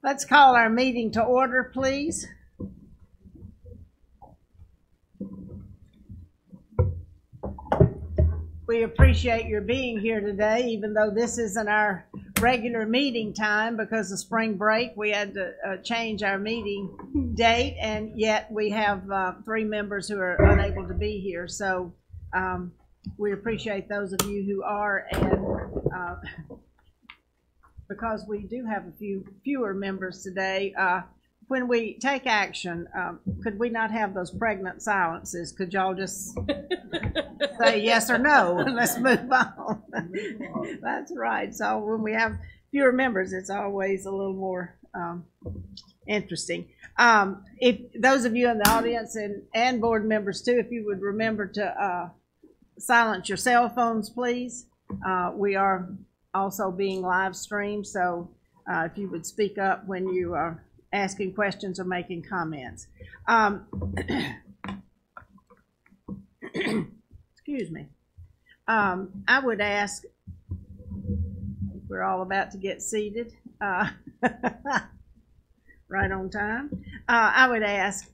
Let's call our meeting to order, please. We appreciate your being here today, even though this isn't our regular meeting time because of spring break. We had to change our meeting date, and yet we have 3 members who are unable to be here. So we appreciate those of you who are, and because we do have a fewer members today, when we take action, could we not have those pregnant silences? Could y'all just say yes or no and let's move on? That's right. So when we have fewer members, it's always a little more interesting. If those of you in the audience and board members too, if you would remember to silence your cell phones, please. We are also being live streamed, so if you would speak up when you are asking questions or making comments. Excuse me. I would ask, we're all about to get seated, right on time. I would ask,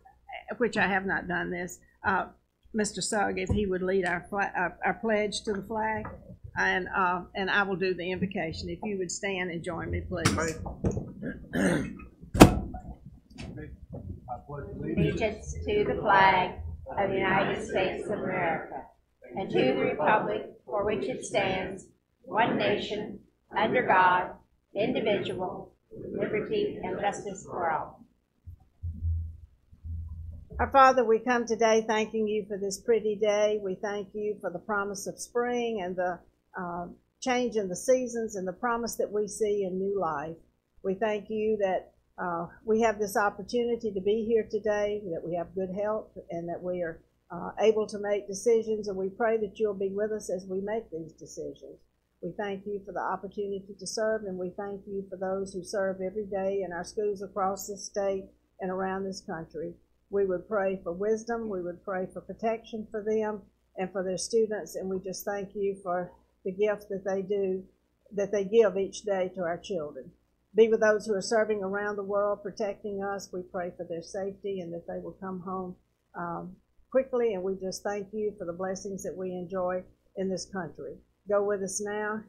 which I have not done this, Mr. Sugg, if he would lead our pledge to the flag, and I will do the invocation. If you would stand and join me, please. Allegiance to the flag of the United States of America, and to the republic for which it stands, one nation, under God, indivisible, liberty and justice for all. Our Father, we come today thanking you for this pretty day. We thank you for the promise of spring and the change in the seasons and the promise that we see in new life. We thank you that we have this opportunity to be here today, that we have good health, and that we are able to make decisions, and we pray that you'll be with us as we make these decisions. We thank you for the opportunity to serve, and we thank you for those who serve every day in our schools across this state and around this country. We would pray for wisdom, we would pray for protection for them and for their students, and we just thank you for the gift that they give each day to our children. Be with those who are serving around the world, protecting us. We pray for their safety and that they will come home quickly. And we just thank you for the blessings that we enjoy in this country. Go with us now.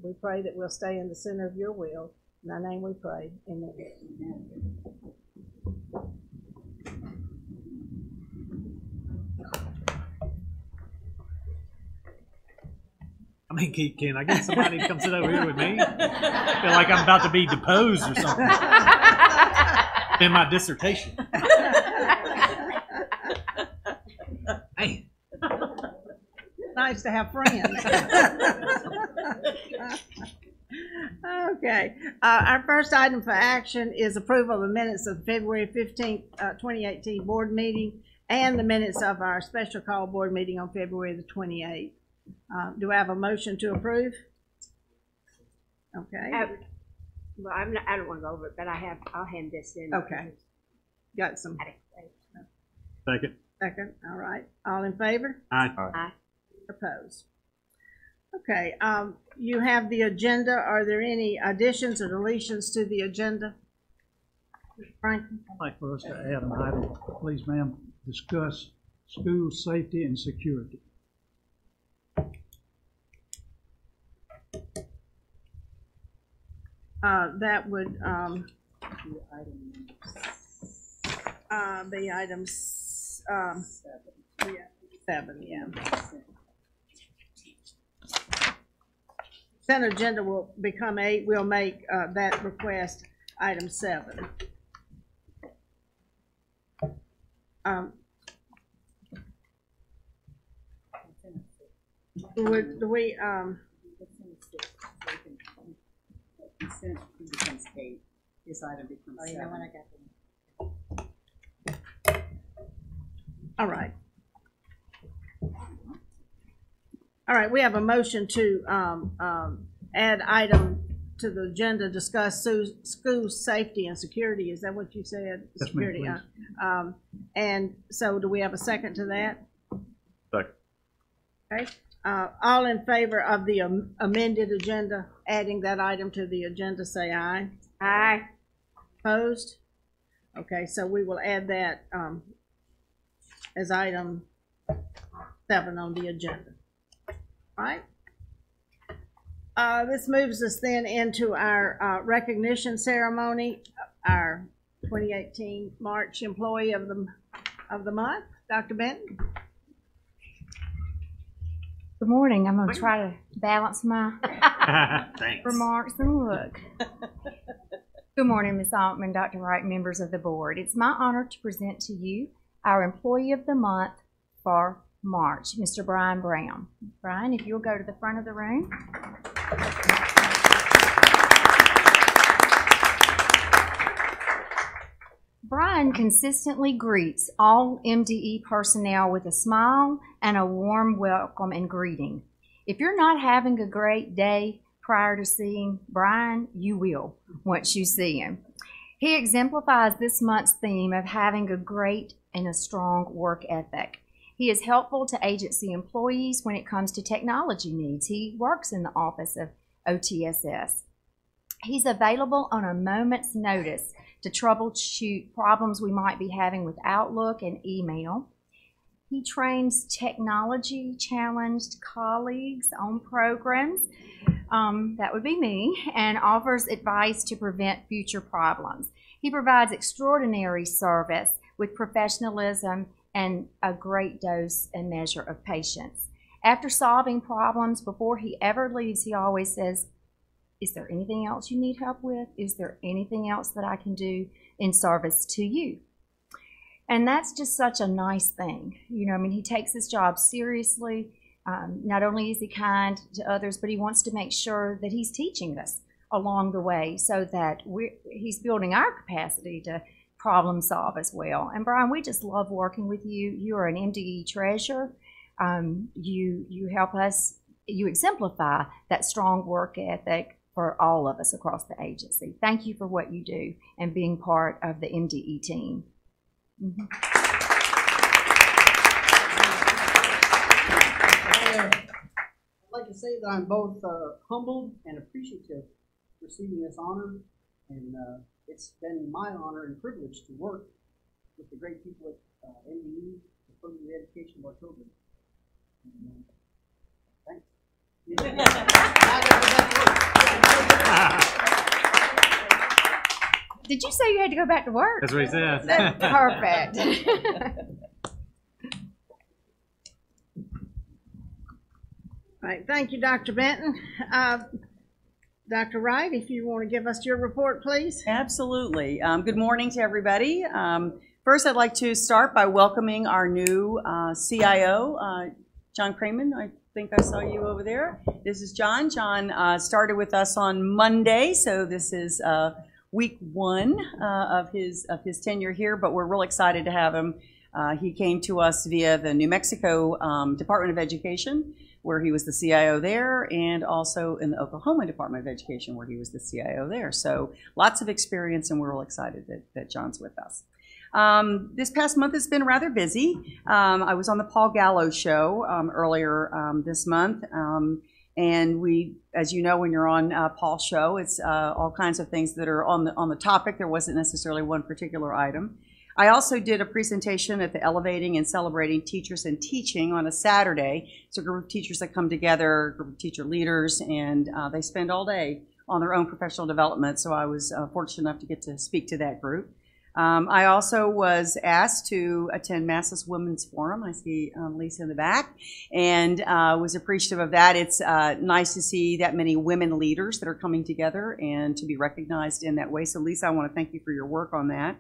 We pray that we'll stay in the center of your will. In thy name we pray. Amen. I mean, can I get somebody to come sit over here with me? I feel like I'm about to be deposed or something in my dissertation. Hey. Nice to have friends. Okay. Our first item for action is approval of the minutes of February 15th, 2018 board meeting and the minutes of our special call board meeting on February the 28th. Do I have a motion to approve? Okay. Well, I don't want to go over it, but I'll hand this in. Okay. Got some. Second. Second. All right. All in favor? Aye. Aye. Opposed? Okay. You have the agenda. Are there any additions or deletions to the agenda? Franklin? I'd like for us to add an item, please, ma'am. Discuss school safety and security. That would be item 7, yeah. Consent agenda will become 8. We'll make that request item 7. Do we consent becomes 8. This item becomes 7. You know when I got them. All right. All right, we have a motion to add item to the agenda, discuss school safety and security. Is that what you said? Yes, security. ma'am, And so do we have a second to that? Second. Okay. All in favor of the amended agenda, adding that item to the agenda, say aye. Aye. Opposed? Okay, so we will add that as item 7 on the agenda. All right. This moves us then into our recognition ceremony, our 2018 March Employee of the Month, Dr. Benton. Good morning. I'm going to try to balance my Thanks. remarks and look. Good morning, Ms. Altman, Dr. Wright, members of the board. It's my honor to present to you our Employee of the Month for March, Mr. Brian Brown. Brian, if you'll go to the front of the room. Brian consistently greets all MDE personnel with a smile and a warm welcome and greeting. If you're not having a great day prior to seeing Brian, you will once you see him. He exemplifies this month's theme of having a great and a strong work ethic. He is helpful to agency employees when it comes to technology needs. He works in the office of OTSS. He's available on a moment's notice to troubleshoot problems we might be having with Outlook and email. He trains technology-challenged colleagues on programs, that would be me, and offers advice to prevent future problems. He provides extraordinary service with professionalism and a great dose and measure of patience. After solving problems, before he ever leaves, he always says, "Is there anything else you need help with? Is there anything else that I can do in service to you?" And that's just such a nice thing. You know, I mean, he takes his job seriously. Not only is he kind to others, but he wants to make sure that he's teaching us along the way so that he's building our capacity to problem solve as well. And Brian, we just love working with you. You are an MDE treasure. You help us, you exemplify that strong work ethic for all of us across the agency. Thank you for what you do and being part of the MDE team. Mm-hmm. I'd like to say that I'm both humbled and appreciative for receiving this honor, and it's been my honor and privilege to work with the great people at MDE, the Program of Education of October. Thanks. Did you say you had to go back to work? That's what he said. That's perfect. All right, thank you, Dr. Benton. Dr. Wright, if you want to give us your report, please. Absolutely. Good morning to everybody. First, I'd like to start by welcoming our new CIO, John Cramen. I think I saw you over there. This is John. John started with us on Monday, so this is week 1 of his tenure here, but we're real excited to have him. He came to us via the New Mexico Department of Education, where he was the CIO there, and also in the Oklahoma Department of Education, where he was the CIO there. So lots of experience, and we're real excited that John's with us. This past month has been rather busy. I was on the Paul Gallo show earlier this month, and we, as you know, when you're on Paul's show, it's all kinds of things that are on the topic. There wasn't necessarily one particular item. I also did a presentation at the Elevating and Celebrating Teachers and Teaching on a Saturday. It's a group of teachers that come together, a group of teacher leaders, and they spend all day on their own professional development, so I was fortunate enough to get to speak to that group. I also was asked to attend Massa's Women's Forum. I see Lisa in the back, and was appreciative of that. It's nice to see that many women leaders that are coming together and to be recognized in that way. So Lisa, I want to thank you for your work on that.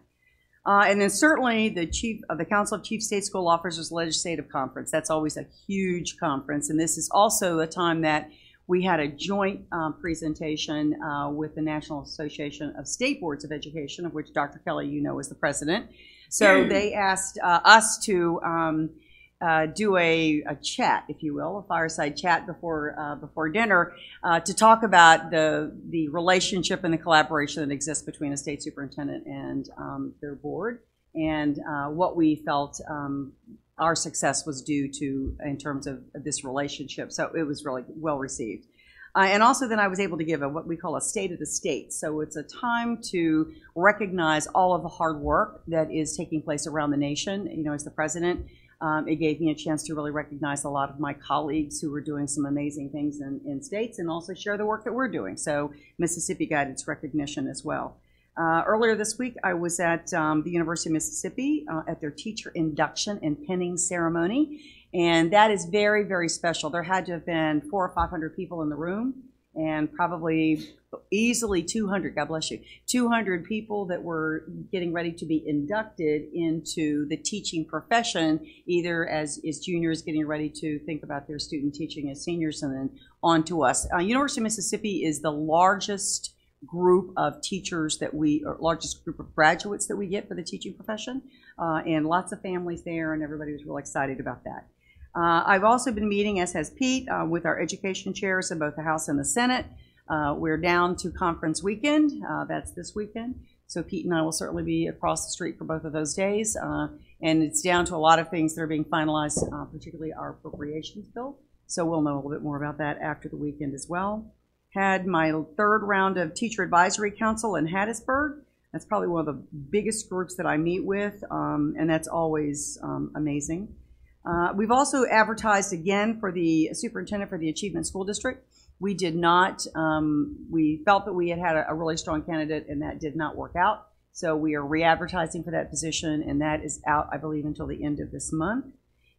And then certainly the Council of Chief State School Officers Legislative Conference. That's always a huge conference, and this is also a time that we had a joint presentation with the National Association of State Boards of Education, of which Dr. Kelly, you know, is the president. So they asked us to do a chat, if you will, a fireside chat before dinner to talk about the relationship and the collaboration that exists between a state superintendent and their board, and what we felt our success was due to in terms of this relationship. So it was really well received. And also then I was able to give what we call a state of the state. So it's a time to recognize all of the hard work that is taking place around the nation. You know, as the president, it gave me a chance to really recognize a lot of my colleagues who were doing some amazing things in states and also share the work that we're doing. So Mississippi got its recognition as well. Earlier this week, I was at the University of Mississippi at their teacher induction and pinning ceremony. And that is very, very special. There had to have been 400 or 500 people in the room, and probably easily 200, God bless you, 200 people that were getting ready to be inducted into the teaching profession, either as juniors getting ready to think about their student teaching as seniors, and then on to us. University of Mississippi is the largest group of teachers or largest group of graduates that we get for the teaching profession, and lots of families there, and everybody was real excited about that. I've also been meeting, as has Pete, with our education chairs in both the House and the Senate. We're down to conference weekend. That's this weekend. So Pete and I will certainly be across the street for both of those days. And it's down to a lot of things that are being finalized, particularly our appropriations bill. So we'll know a little bit more about that after the weekend as well. Had my third round of Teacher Advisory Council in Hattiesburg. That's probably one of the biggest groups that I meet with, and that's always amazing. We've also advertised again for the superintendent for the Achievement School District. We did not, we felt that we had a really strong candidate, and that did not work out. So we are re-advertising for that position, and that is out, I believe, until the end of this month.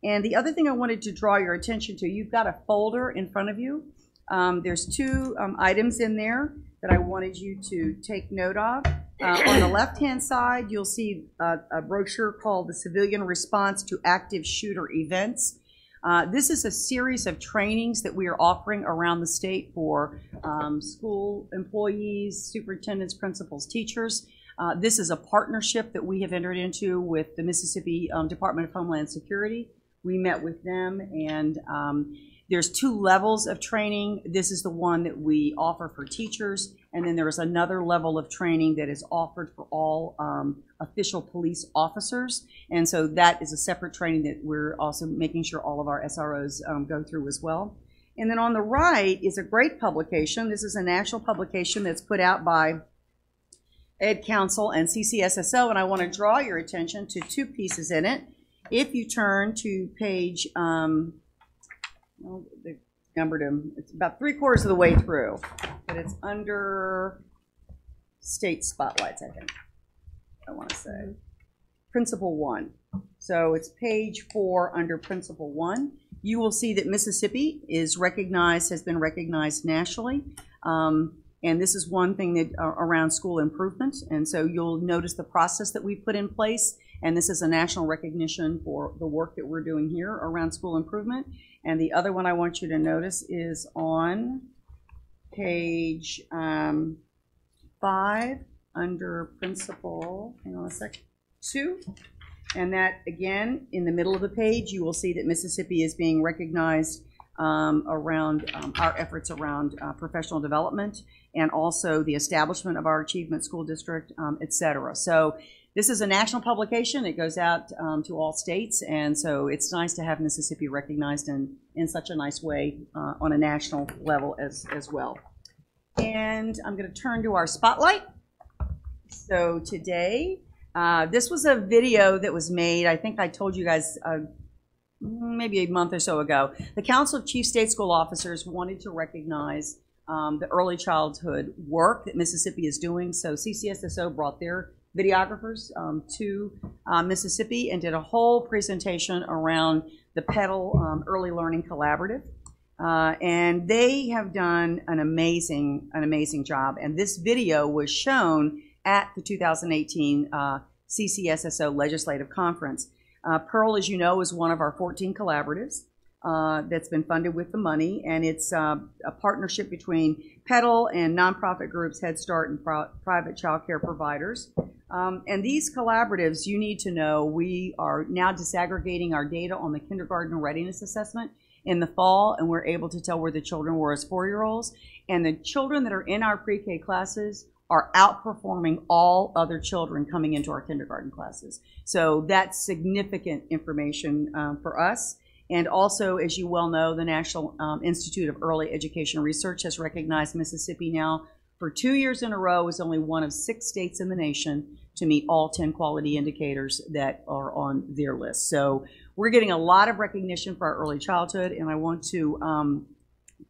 And the other thing I wanted to draw your attention to, you've got a folder in front of you. There's two items in there that I wanted you to take note of. On the left-hand side, you'll see a brochure called The Civilian Response to Active Shooter Events. This is a series of trainings that we are offering around the state for school employees, superintendents, principals, teachers. This is a partnership that we have entered into with the Mississippi Department of Homeland Security. We met with them, and there's 2 levels of training. This is the one that we offer for teachers, and then there is another level of training that is offered for all official police officers. And so that is a separate training that we're also making sure all of our SROs go through as well. And then on the right is a great publication. This is a national publication that's put out by Ed Council and CCSSO, and I want to draw your attention to 2 pieces in it. If you turn to page, well, they numbered them. It's about 3/4 of the way through, but it's under state spotlights, I think. I want to say Principle 1. So it's page 4 under Principle 1. You will see that Mississippi is recognized, has been recognized nationally. And this is one thing that around school improvement. And so you'll notice the process that we put in place. And this is a national recognition for the work that we're doing here around school improvement. And the other one I want you to notice is on page 5 under Principle, hang on a sec, 2. And that, again, in the middle of the page, you will see that Mississippi is being recognized around our efforts around professional development and also the establishment of our Achievement School District, et cetera. So this is a national publication. It goes out to all states, and so it's nice to have Mississippi recognized in such a nice way on a national level as well. And I'm going to turn to our spotlight. So today, this was a video that was made, I think I told you guys maybe a month or so ago. The Council of Chief State School Officers wanted to recognize the early childhood work that Mississippi is doing. So CCSSO brought their videographers to Mississippi and did a whole presentation around the Petal Early Learning Collaborative. And they have done an amazing job. And this video was shown at the 2018 CCSSO Legislative Conference. Pearl, as you know, is one of our 14 collaboratives that's been funded with the money, and it's a partnership between Petal and nonprofit groups, Head Start, and private child care providers. And these collaboratives, you need to know, we are now disaggregating our data on the kindergarten readiness assessment in the fall, and we're able to tell where the children were as 4-year-olds. And the children that are in our pre-K classes are outperforming all other children coming into our kindergarten classes. So that's significant information for us. And also, as you well know, the National Institute of Early Education Research has recognized Mississippi now for 2 years in a row as only one of 6 states in the nation to meet all 10 quality indicators that are on their list. So we're getting a lot of recognition for our early childhood, and I want to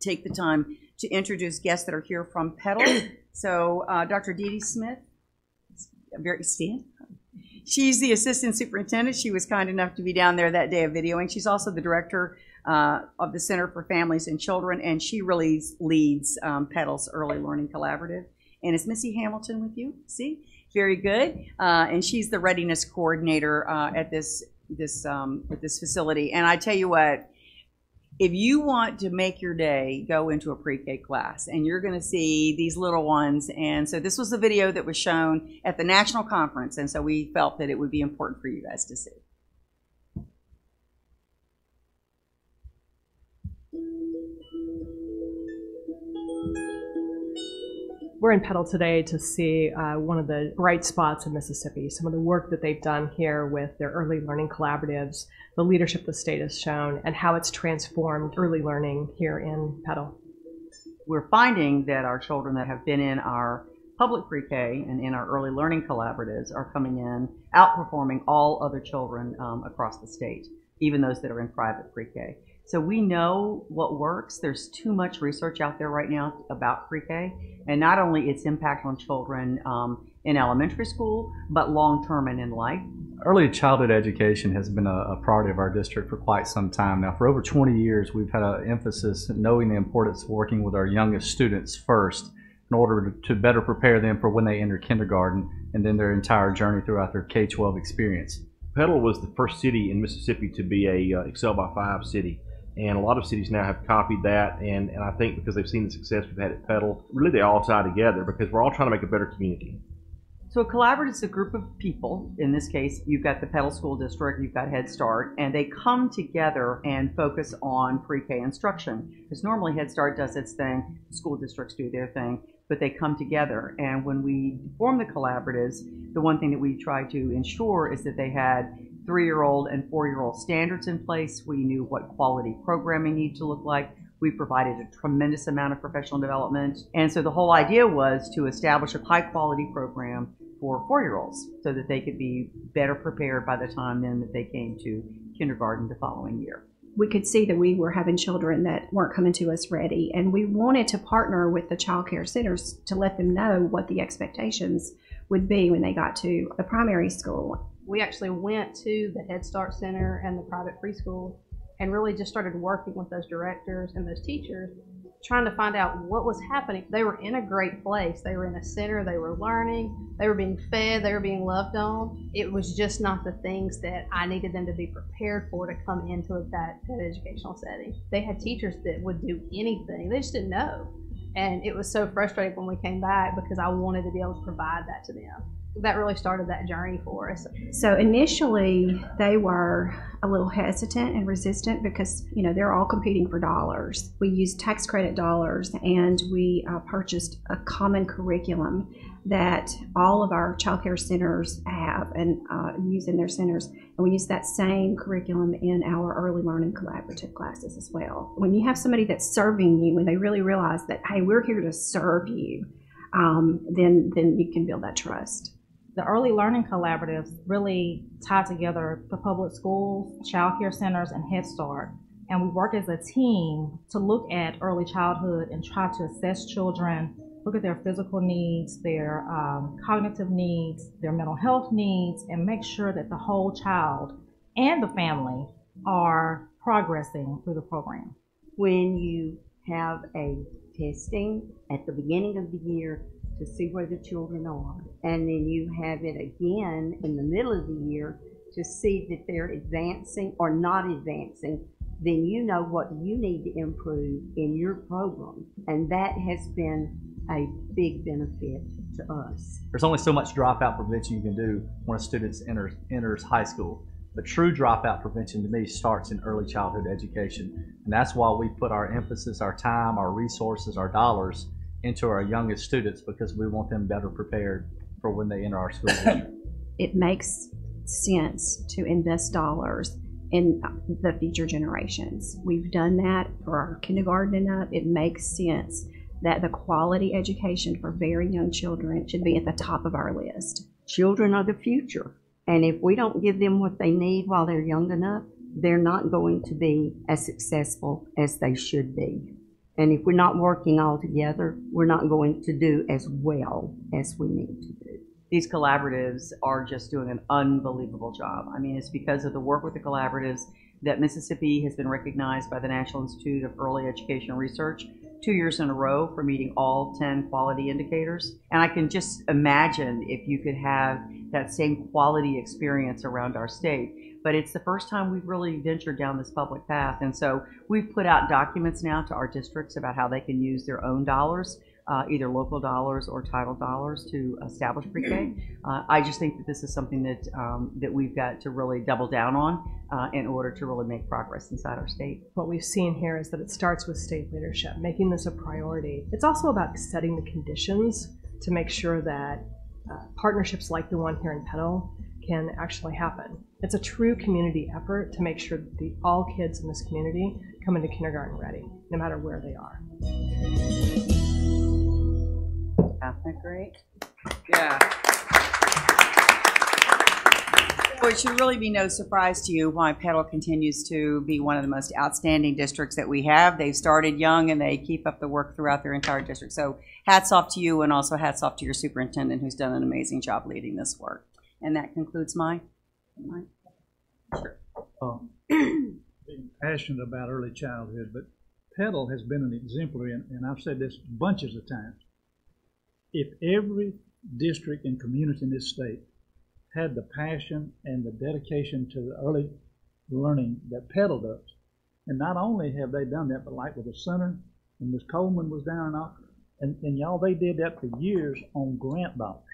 take the time to introduce guests that are here from Petal. So Dr. Dee Dee Smith, she's the assistant superintendent. She was kind enough to be down there that day of videoing. She's also the director of the Center for Families and Children, and she really leads Petal's Early Learning Collaborative. And is Missy Hamilton with you? See? Very good. And she's the Readiness Coordinator at this facility. And I tell you what, if you want to make your day, go into a pre-K class, and you're going to see these little ones. And so this was the video that was shown at the national conference, and so we felt that it would be important for you guys to see. We're in Petal today to see one of the bright spots in Mississippi, some of the work that they've done here with their early learning collaboratives, the leadership the state has shown, and how it's transformed early learning here in Petal. We're finding that our children that have been in our public pre-K and in our early learning collaboratives are coming in outperforming all other children across the state, even those that are in private pre-K. So we know what works. There's too much research out there right now about pre-K, and not only its impact on children in elementary school, but long-term and in life. Early childhood education has been a priority of our district for quite some time now. For over 20 years, we've had an emphasis in knowing the importance of working with our youngest students first in order to better prepare them for when they enter kindergarten and then their entire journey throughout their K-12 experience. Petal was the first city in Mississippi to be a Excel by 5 city. And a lot of cities now have copied that, and I think because they've seen the success we've had at Petal, really they all tie together because we're all trying to make a better community. So a collaborative is a group of people. In this case, you've got the Petal School District, you've got Head Start, and they come together and focus on pre-K instruction. Because normally Head Start does its thing, school districts do their thing, but they come together. And when we form the collaboratives, the one thing that we try to ensure is that they had 3-year-old and 4-year-old standards in place. We knew what quality programming needed to look like. We provided a tremendous amount of professional development. And so the whole idea was to establish a high-quality program for 4-year-olds so that they could be better prepared by the time then that they came to kindergarten the following year. We could see that we were having children that weren't coming to us ready, and we wanted to partner with the child care centers to let them know what the expectations would be when they got to the primary school. We actually went to the Head Start Center and the private preschool and really just started working with those directors and those teachers, trying to find out what was happening. They were in a great place. They were in a center. They were learning. They were being fed. They were being loved on. It was just not the things that I needed them to be prepared for to come into that educational setting. They had teachers that would do anything. They just didn't know. And it was so frustrating when we came back because I wanted to be able to provide that to them. That really started that journey for us. So initially they were a little hesitant and resistant because, you know, they're all competing for dollars. We used tax credit dollars, and we purchased a common curriculum that all of our child care centers have and use in their centers. And we use that same curriculum in our early learning collaborative classes as well. When you have somebody that's serving you, when they really realize that, hey, we're here to serve you, then you can build that trust. The early learning collaboratives really tie together the public schools, child care centers, and Head Start. And we work as a team to look at early childhood and try to assess children, look at their physical needs, their cognitive needs, their mental health needs, and make sure that the whole child and the family are progressing through the program. When you have a testing at the beginning of the year to see where the children are, and then you have it again in the middle of the year to see that they're advancing or not advancing, then you know what you need to improve in your program. And that has been a big benefit to us. There's only so much dropout prevention you can do when a student enters high school. But true dropout prevention to me starts in early childhood education. And that's why we put our emphasis, our time, our resources, our dollars into our youngest students, because we want them better prepared for when they enter our school district. It makes sense to invest dollars in the future generations. We've done that for our kindergarten and up. It makes sense that the quality education for very young children should be at the top of our list. Children are the future, and if we don't give them what they need while they're young enough, they're not going to be as successful as they should be. And if we're not working all together, we're not going to do as well as we need to do. These collaboratives are just doing an unbelievable job. I mean, it's because of the work with the collaboratives that Mississippi has been recognized by the National Institute of Early Education Research 2 years in a row for meeting all 10 quality indicators. And I can just imagine if you could have that same quality experience around our state. But it's the first time we've really ventured down this public path. And so we've put out documents now to our districts about how they can use their own dollars, either local dollars or title dollars, to establish pre-K. I just think that this is something that, that we've got to really double down on in order to really make progress inside our state. What we've seen here is that it starts with state leadership, making this a priority. It's also about setting the conditions to make sure that partnerships like the one here in Petal can actually happen. It's a true community effort to make sure that all kids in this community come into kindergarten ready, no matter where they are. Isn't that great? Yeah. Well, it should really be no surprise to you why Petal continues to be one of the most outstanding districts that we have. They've started young and they keep up the work throughout their entire district. So hats off to you, and also hats off to your superintendent, who's done an amazing job leading this work. And that concludes my sure. Being passionate about early childhood, but Petal has been an exemplary, and I've said this bunches of times. If every district and community in this state had the passion and the dedication to the early learning that Petal does, and not only have they done that, but like with the center, and Ms. Coleman was down and y'all, they did that for years on grant dollars.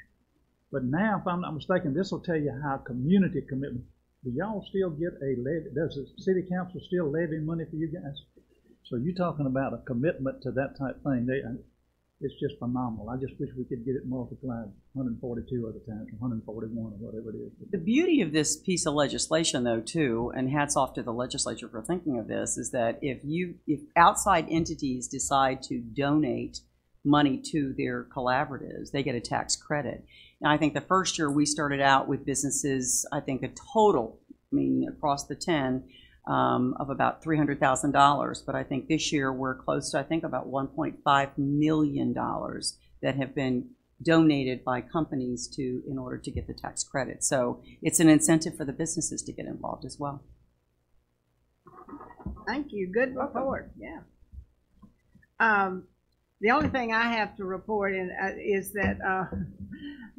But now, if I'm not mistaken, this will tell you how community commitment. Do y'all still get a levy? Does the city council still levy money for you guys? So you're talking about a commitment to that type thing. It's just phenomenal. I just wish we could get it multiplied 142 other times, 141 or whatever it is. The beauty of this piece of legislation, though, too, and hats off to the legislature for thinking of this, is that if outside entities decide to donate money to their collaboratives, they get a tax credit. Now, I think the first year we started out with businesses, I think a total, across the 10, of about $300,000. But I think this year we're close to, I think, about $1.5 million that have been donated by companies in order to get the tax credit. So it's an incentive for the businesses to get involved as well. Thank you. Good report. Yeah. The only thing I have to report is that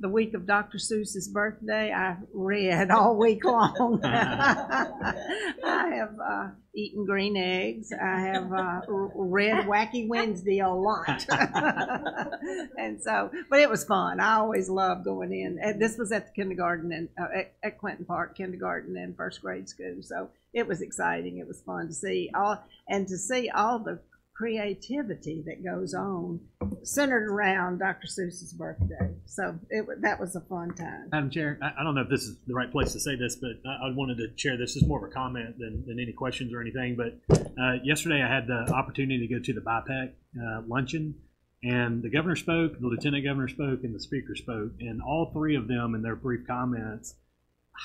the week of Dr. Seuss's birthday, I read all week long. I have eaten green eggs. I have read Wacky Wednesday a lot. And so, but it was fun. I always loved going in. And this was at the kindergarten and at Clinton Park kindergarten and first grade school. So it was exciting. It was fun to see all the creativity that goes on centered around Dr. Seuss's birthday. So that was a fun time. Madam Chair, I don't know if this is the right place to say this, but I wanted to share this. This is more of a comment than any questions or anything. But yesterday I had the opportunity to go to the BIPAC luncheon, and the governor spoke, the lieutenant governor spoke, and the speaker spoke. And all three of them in their brief comments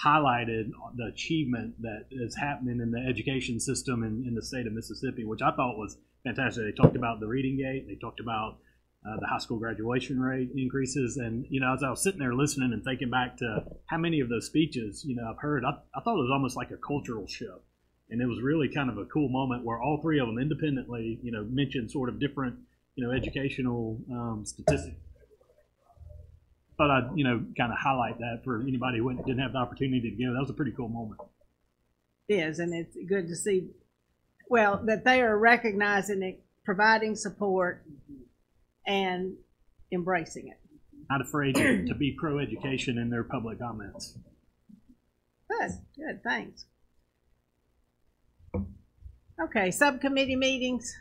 highlighted the achievement that is happening in the education system in the state of Mississippi, which I thought was fantastic. They talked about the reading gate. They talked about the high school graduation rate increases. And, as I was sitting there listening and thinking back to how many of those speeches, I've heard, I thought it was almost like a cultural show. And it was really kind of a cool moment where all three of them independently, mentioned sort of different, educational statistics. Thought I'd, kind of highlight that for anybody who didn't have the opportunity to go. That was a pretty cool moment. It is, and it's good to see, that they are recognizing it, providing support, and embracing it. Not afraid to be pro-education in their public comments. Good, thanks. Okay, subcommittee meetings.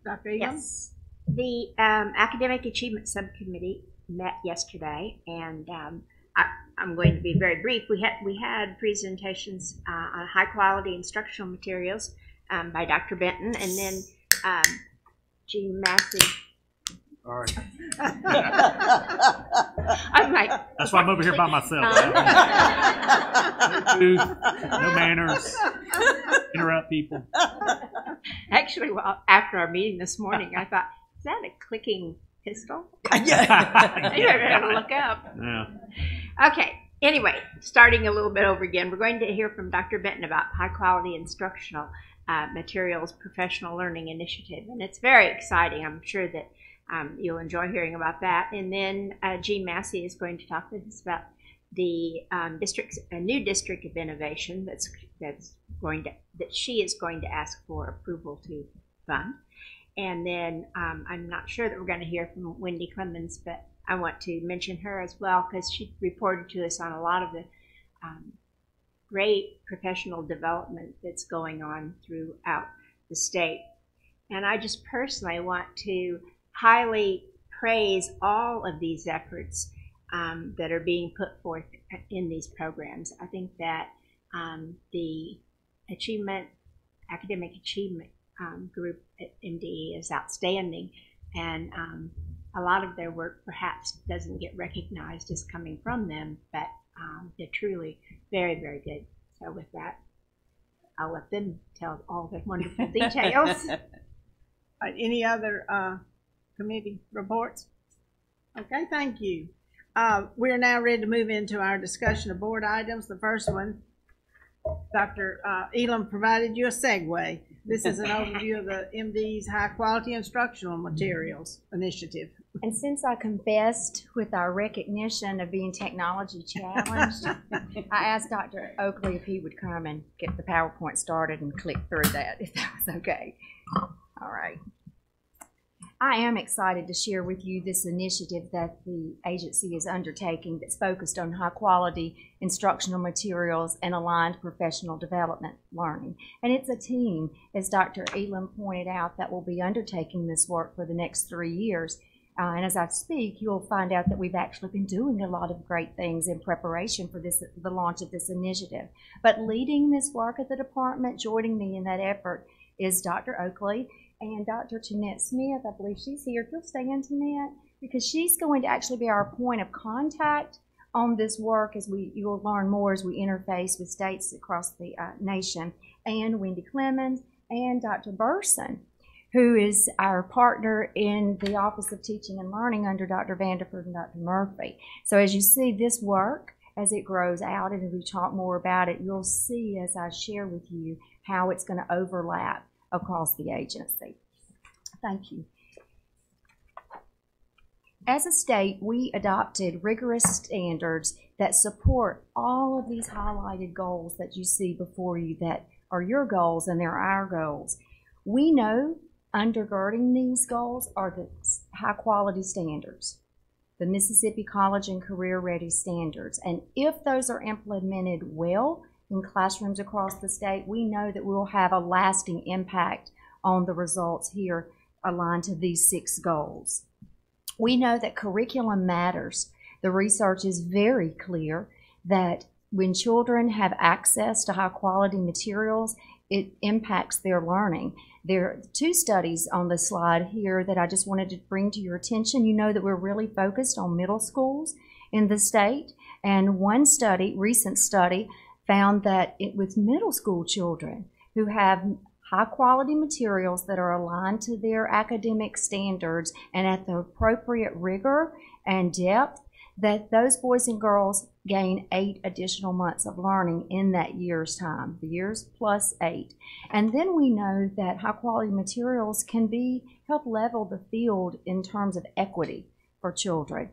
Dr. Egan? Yes. The Academic Achievement Subcommittee met yesterday, and I'm going to be very brief. We had presentations on high quality instructional materials by Dr. Benton, and then Jean Massey. All right. I'm like, that's why I'm over here by myself. No booth, no manners, interrupt people. Actually, well, after our meeting this morning, I thought, is that a clicking pistol? Yeah. You better look up. Yeah. Okay. Anyway, starting a little bit over again, we're going to hear from Dr. Benton about high quality instructional materials professional learning initiative, and it's very exciting. I'm sure that you'll enjoy hearing about that. And then Jean Massey is going to talk with us about the new district of innovation that she is going to ask for approval to fund. And then I'm not sure that we're going to hear from Wendy Clemens, but I want to mention her as well because she reported to us on a lot of the great professional development that's going on throughout the state. And I just personally want to highly praise all of these efforts that are being put forth in these programs. I think that the academic achievement group at MDE is outstanding, and a lot of their work perhaps doesn't get recognized as coming from them, but they're truly very, very good. So with that, I'll let them tell all the wonderful details. Any other committee reports? Okay, thank you. We are now ready to move into our discussion of board items. The first one, Dr. Elam provided you a segue. This is an overview of the MD's High Quality Instructional Materials Initiative. And since I confessed with our recognition of being technology challenged, I asked Dr. Oakley if he would come and get the PowerPoint started and click through that, if that was okay. All right. I am excited to share with you this initiative that the agency is undertaking that's focused on high quality instructional materials and aligned professional development learning. And it's a team, as Dr. Elam pointed out, that will be undertaking this work for the next 3 years. And as I speak, you'll find out that we've actually been doing a lot of great things in preparation for the launch of this initiative. But leading this work at the department, joining me in that effort, is Dr. Oakley and Dr. Jeanette Smith. I believe she's here. If you'll stand, Jeanette, because she's going to actually be our point of contact on this work as you'll learn more as we interface with states across the nation, and Wendy Clemens and Dr. Burson, who is our partner in the Office of Teaching and Learning under Dr. Vanderford and Dr. Murphy. So as you see this work, as it grows out and as we talk more about it, you'll see as I share with you how it's going to overlap across the agency. Thank you. As a state, we adopted rigorous standards that support all of these highlighted goals that you see before you that are your goals and they're our goals. We know undergirding these goals are the high quality standards, the Mississippi College and Career Ready standards. And if those are implemented well in classrooms across the state, we know that we'll have a lasting impact on the results here aligned to these 6 goals. We know that curriculum matters. The research is very clear that when children have access to high quality materials, it impacts their learning. There are 2 studies on the slide here that I just wanted to bring to your attention. You know that we're really focused on middle schools in the state, and one study, recent study, found that it was middle school children who have high quality materials that are aligned to their academic standards and at the appropriate rigor and depth, that those boys and girls gain 8 additional months of learning in that year's time, the years plus 8. And then we know that high quality materials can help level the field in terms of equity for children.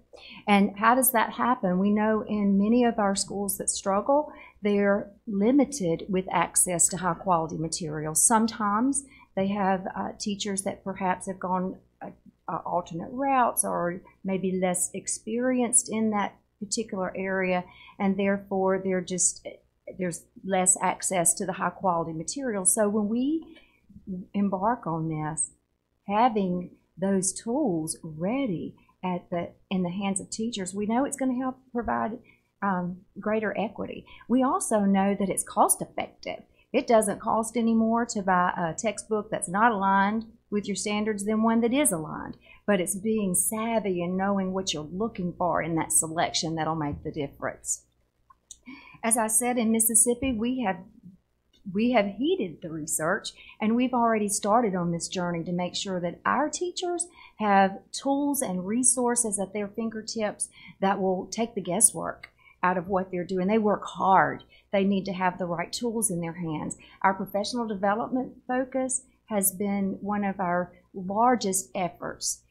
And how does that happen? We know in many of our schools that struggle, they're limited with access to high quality materials. Sometimes they have teachers that perhaps have gone alternate routes or maybe less experienced in that particular area, and therefore there's less access to the high quality materials. So when we embark on this, having those tools ready in the hands of teachers, we know it's going to help provide greater equity. We also know that it's cost effective. It doesn't cost any more to buy a textbook that's not aligned with your standards than one that is aligned. But it's being savvy and knowing what you're looking for in that selection that'll make the difference. As I said, in Mississippi, we have heeded the research, and we've already started on this journey to make sure that our teachers have tools and resources at their fingertips that will take the guesswork out of what they're doing. They work hard. They need to have the right tools in their hands. Our professional development focus has been one of our largest efforts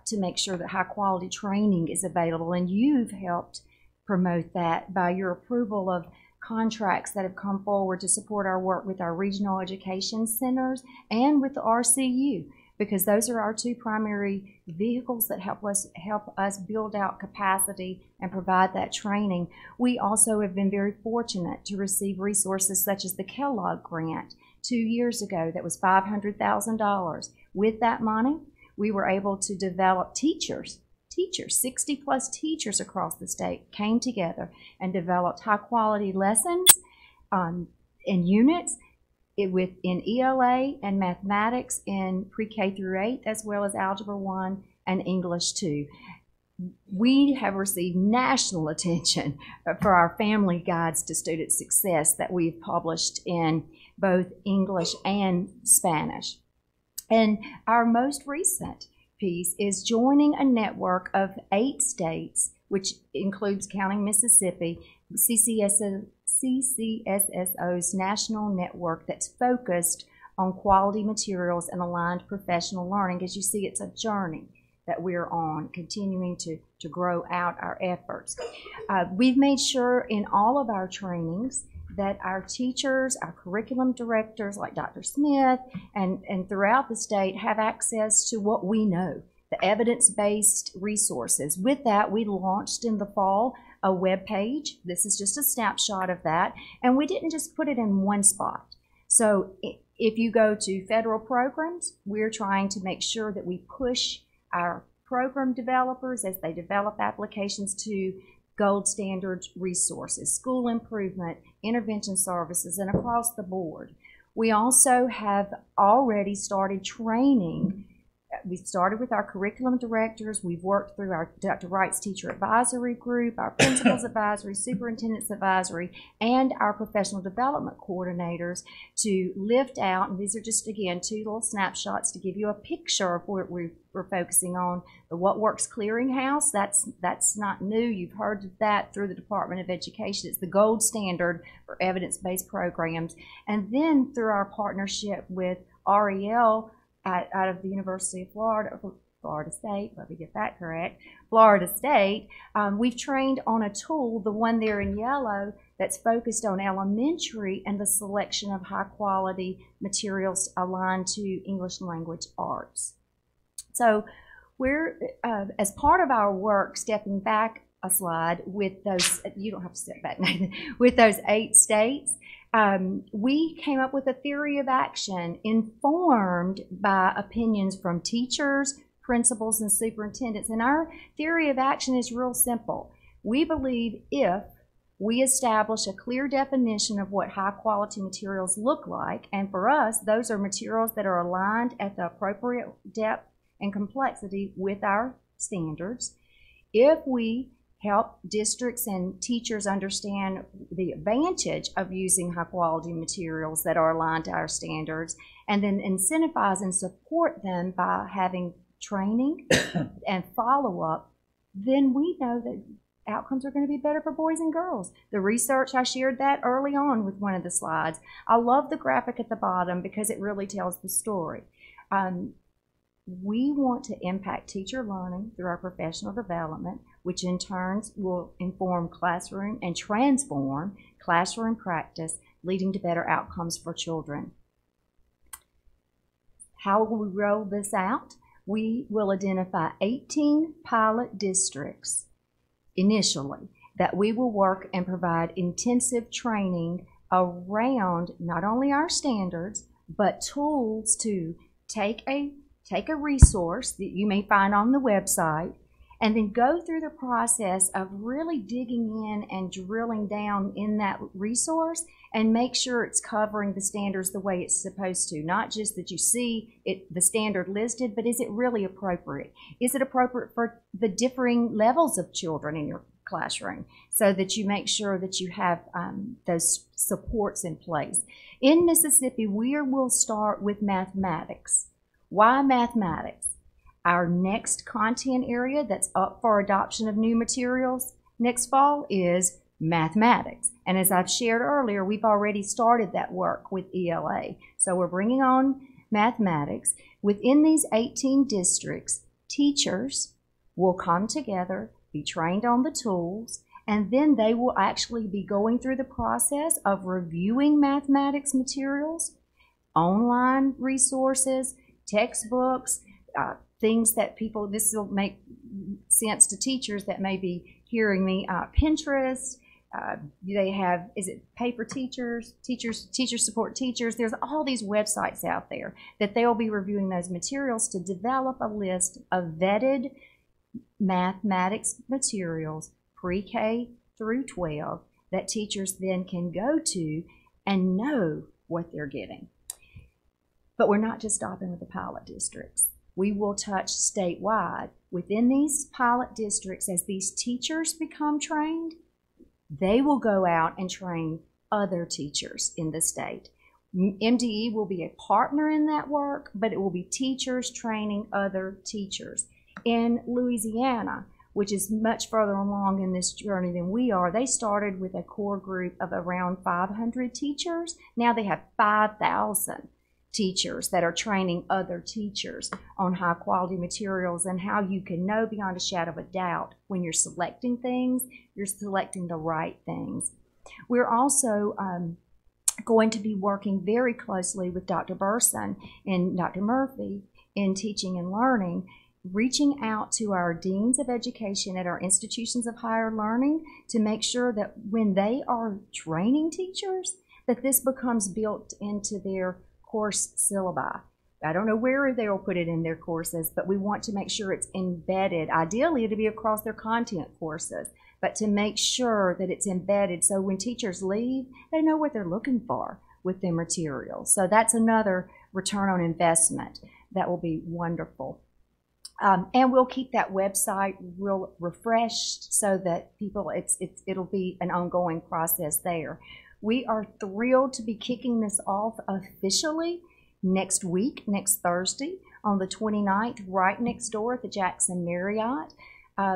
to make sure that high quality training is available, and you've helped promote that by your approval of contracts that have come forward to support our work with our regional education centers and with the RCU, because those are our two primary vehicles that help us build out capacity and provide that training. We also have been very fortunate to receive resources such as the Kellogg Grant 2 years ago that was $500,000. With that money, we were able to develop teachers, 60 plus teachers across the state came together and developed high quality lessons and units in ELA and mathematics in pre-K through 8, as well as Algebra 1 and English 2. We have received national attention for our family guides to student success that we've published in both English and Spanish. And our most recent piece is joining a network of 8 states, which includes counting Mississippi, CCSSO's national network that's focused on quality materials and aligned professional learning. As you see, it's a journey that we're on, continuing to grow out our efforts. We've made sure in all of our trainings that our teachers, our curriculum directors like Dr. Smith, and throughout the state have access to what we know, the evidence-based resources. With that, we launched in the fall a web page. This is just a snapshot of that, and we didn't just put it in one spot. So if you go to federal programs, we're trying to make sure that we push our program developers as they develop applications to gold standard resources, school improvement, intervention services, and across the board. We also have already started training. We started with our curriculum directors. We've worked through our Dr. Wright's teacher advisory group, our principals advisory, superintendent's advisory, and our professional development coordinators to lift out, and these are just, again, 2 little snapshots to give you a picture of what we're focusing on. The What Works Clearinghouse, that's not new. You've heard of that through the Department of Education. It's the gold standard for evidence-based programs. And then through our partnership with REL, out of the University of Florida State, let me get that correct, Florida State, we've trained on a tool, the one there in yellow, that's focused on elementary and the selection of high quality materials aligned to English language arts. So we're, as part of our work, stepping back a slide with those, you don't have to step back, Nathan, with those 8 states, we came up with a theory of action informed by opinions from teachers, principals, and superintendents. And our theory of action is real simple. We believe if we establish a clear definition of what high quality materials look like, and for us, those are materials that are aligned at the appropriate depth and complexity with our standards. If we help districts and teachers understand the advantage of using high quality materials that are aligned to our standards, and then incentivize and support them by having training and follow-up, then we know that outcomes are going to be better for boys and girls. The research, I shared that early on with one of the slides. I love the graphic at the bottom because it really tells the story. We want to impact teacher learning through our professional development, which in turn will inform classroom and transform classroom practice, leading to better outcomes for children. How will we roll this out? We will identify 18 pilot districts initially that we will work and provide intensive training around not only our standards, but tools to take a resource that you may find on the website and then go through the process of really digging in and drilling down in that resource and make sure it's covering the standards the way it's supposed to. Not just that you see it, the standard listed, but is it really appropriate? Is it appropriate for the differing levels of children in your classroom, so that you make sure that you have those supports in place. In Mississippi, we will start with mathematics. Why mathematics? Our next content area that's up for adoption of new materials next fall is mathematics. And as I've shared earlier, we've already started that work with ELA. So we're bringing on mathematics. Within these 18 districts, teachers will come together, be trained on the tools, and then they will actually be going through the process of reviewing mathematics materials, online resources, textbooks, things that people, this will make sense to teachers that may be hearing me, Pinterest, they have, is it paper teachers, teacher support teachers, there's all these websites out there that they'll be reviewing those materials to develop a list of vetted mathematics materials, pre-K through 12, that teachers then can go to and know what they're getting. But we're not just stopping with the pilot districts. We will touch statewide. Within these pilot districts, as these teachers become trained, they will go out and train other teachers in the state. MDE will be a partner in that work, but it will be teachers training other teachers. In Louisiana, which is much further along in this journey than we are, they started with a core group of around 500 teachers. Now they have 5,000 teachers that are training other teachers on high quality materials and how you can know beyond a shadow of a doubt when you're selecting things, you're selecting the right things. We're also going to be working very closely with Dr. Burson and Dr. Murphy in teaching and learning, reaching out to our deans of education at our institutions of higher learning to make sure that when they are training teachers, that this becomes built into their course syllabi. I don't know where they'll put it in their courses, but we want to make sure it's embedded, ideally to be across their content courses, but to make sure that it's embedded so when teachers leave, they know what they're looking for with their materials. So that's another return on investment that will be wonderful. And we'll keep that website real refreshed so that people, it'll be an ongoing process there. We are thrilled to be kicking this off officially next week, next Thursday, on the 29th, right next door at the Jackson Marriott.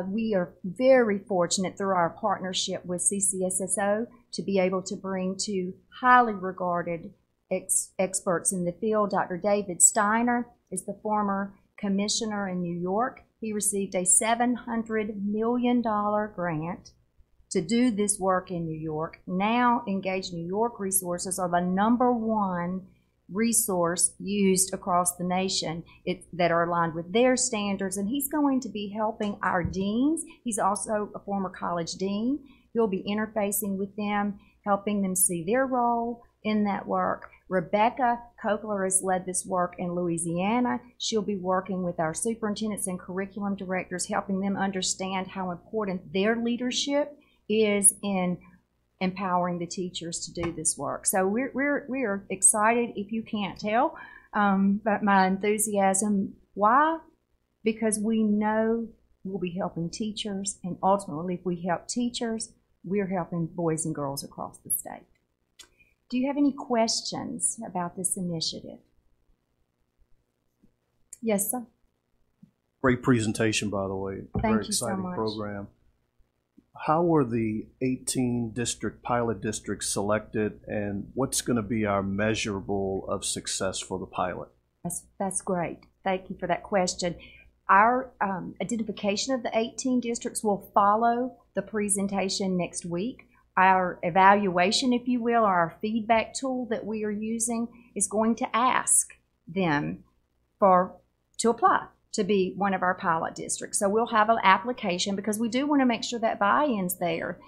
We are very fortunate through our partnership with CCSSO to be able to bring two highly regarded experts in the field. Dr. David Steiner is the former commissioner in New York. He received a $700 million grant to do this work in New York. Now, Engage New York resources are the #1 resource used across the nation that are aligned with their standards, and he's going to be helping our deans. He's also a former college dean. He'll be interfacing with them, helping them see their role in that work. Rebecca Kokler has led this work in Louisiana. She'll be working with our superintendents and curriculum directors, helping them understand how important their leadership is in empowering the teachers to do this work. So we're excited, if you can't tell, about my enthusiasm. Why? Because we know we'll be helping teachers, and ultimately, if we help teachers, we're helping boys and girls across the state. Do you have any questions about this initiative? Yes, sir. Great presentation, by the way. Thank Very you so exciting much. program. How were the 18 pilot districts selected, and what's going to be our measurable of success for the pilot? That's great. Thank you for that question. Our identification of the 18 districts will follow the presentation next week. Our evaluation, if you will, or our feedback tool that we are using is going to ask them to apply to be one of our pilot districts. So we'll have an application because we do want to make sure that buy-in's there.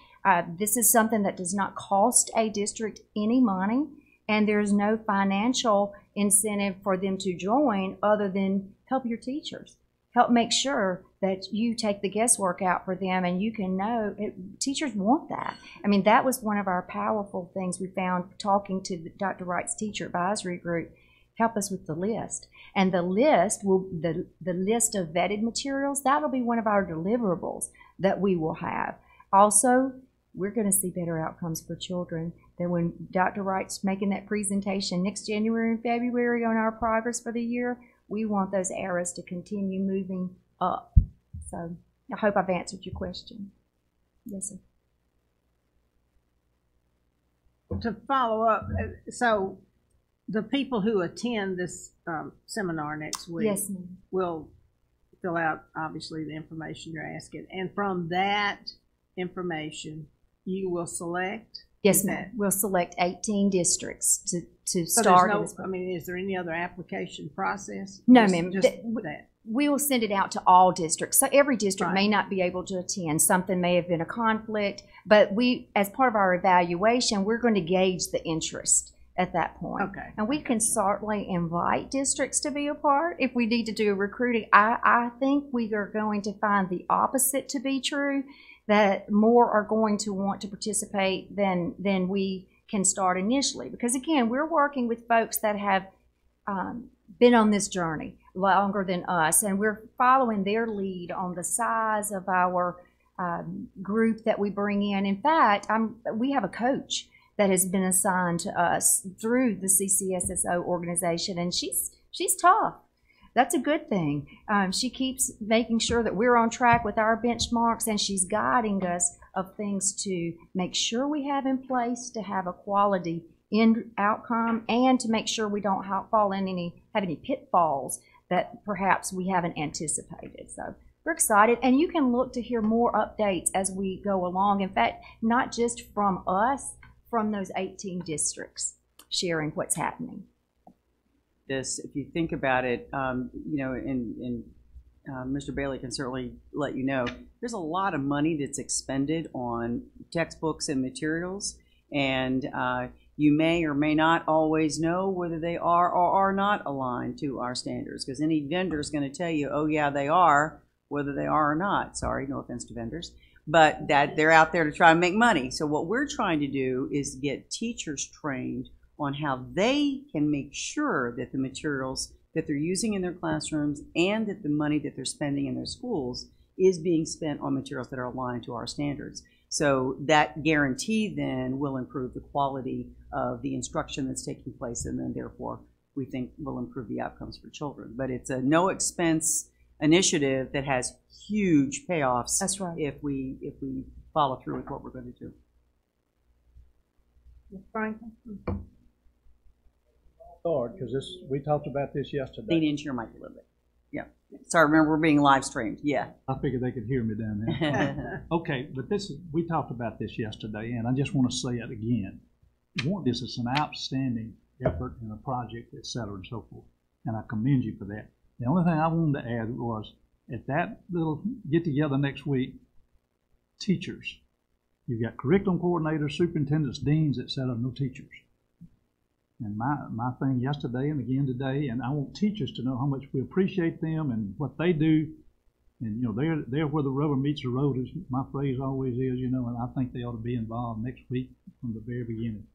This is something that does not cost a district any money, and there's no financial incentive for them to join other than help your teachers. Help make sure that you take the guesswork out for them, and you can know teachers want that. I mean, that was one of our powerful things we found talking to Dr. Wright's teacher advisory group. Help us with the list. And the list the list of vetted materials, that'll be one of our deliverables that we will have. Also, we're going to see better outcomes for children than when Dr. Wright's making that presentation next January and February on our progress for the year. We want those arrows to continue moving up. So I hope I've answered your question. Yes, sir. To follow up, so the people who attend this seminar next week Yes, ma'am. will fill out, obviously, the information you're asking. And from that information, you will select? Yes, ma'am. We'll select 18 districts to So start. there's no, I mean, is there any other application process? No, ma'am. Just that. We will send it out to all districts. So every district Right. may not be able to attend. Something may have been a conflict, but we, as part of our evaluation, we're going to gauge the interest at that point. Okay. And we can certainly invite districts to be a part if we need to do recruiting. I think we are going to find the opposite to be true, that more are going to want to participate than we can start initially. Because again, we're working with folks that have been on this journey longer than us, and we're following their lead on the size of our group that we bring in. In fact, we have a coach that has been assigned to us through the CCSSO organization, and she's tough. That's a good thing. She keeps making sure that we're on track with our benchmarks, and she's guiding us of things to make sure we have in place to have a quality end outcome, and to make sure we don't have any pitfalls that perhaps we haven't anticipated. So we're excited, and you can look to hear more updates as we go along. In fact, not just from us, from those 18 districts sharing what's happening. This, if you think about it, you know, and Mr. Bailey can certainly let you know, there's a lot of money that's expended on textbooks and materials, and you may or may not always know whether they are or are not aligned to our standards, because any vendor is going to tell you, oh yeah, they are, whether they are or not. Sorry, no offense to vendors, but that they're out there to try and make money. So what we're trying to do is get teachers trained on how they can make sure that the materials that they're using in their classrooms and that the money that they're spending in their schools is being spent on materials that are aligned to our standards. So that guarantee then will improve the quality of the instruction that's taking place, and then therefore we think will improve the outcomes for children. But it's a no expense initiative that has huge payoffs. That's right. If we follow through with what we're going to do. Franklin? Because we talked about this yesterday. Lean into your mic a little bit. Yeah. Sorry, remember we're being live streamed. Yeah. I figured they could hear me down there. Okay, but we talked about this yesterday, and I just want to say it again. This is an outstanding effort and a project, et cetera, and so forth, and I commend you for that. The only thing I wanted to add was, at that little get-together next week, teachers. You've got curriculum coordinators, superintendents, deans, et cetera, no teachers. And my thing yesterday and again today, and I want teachers to know how much we appreciate them and what they do. And, you know, they're where the rubber meets the road, is my phrase always is, you know, and I think they ought to be involved next week from the very beginning.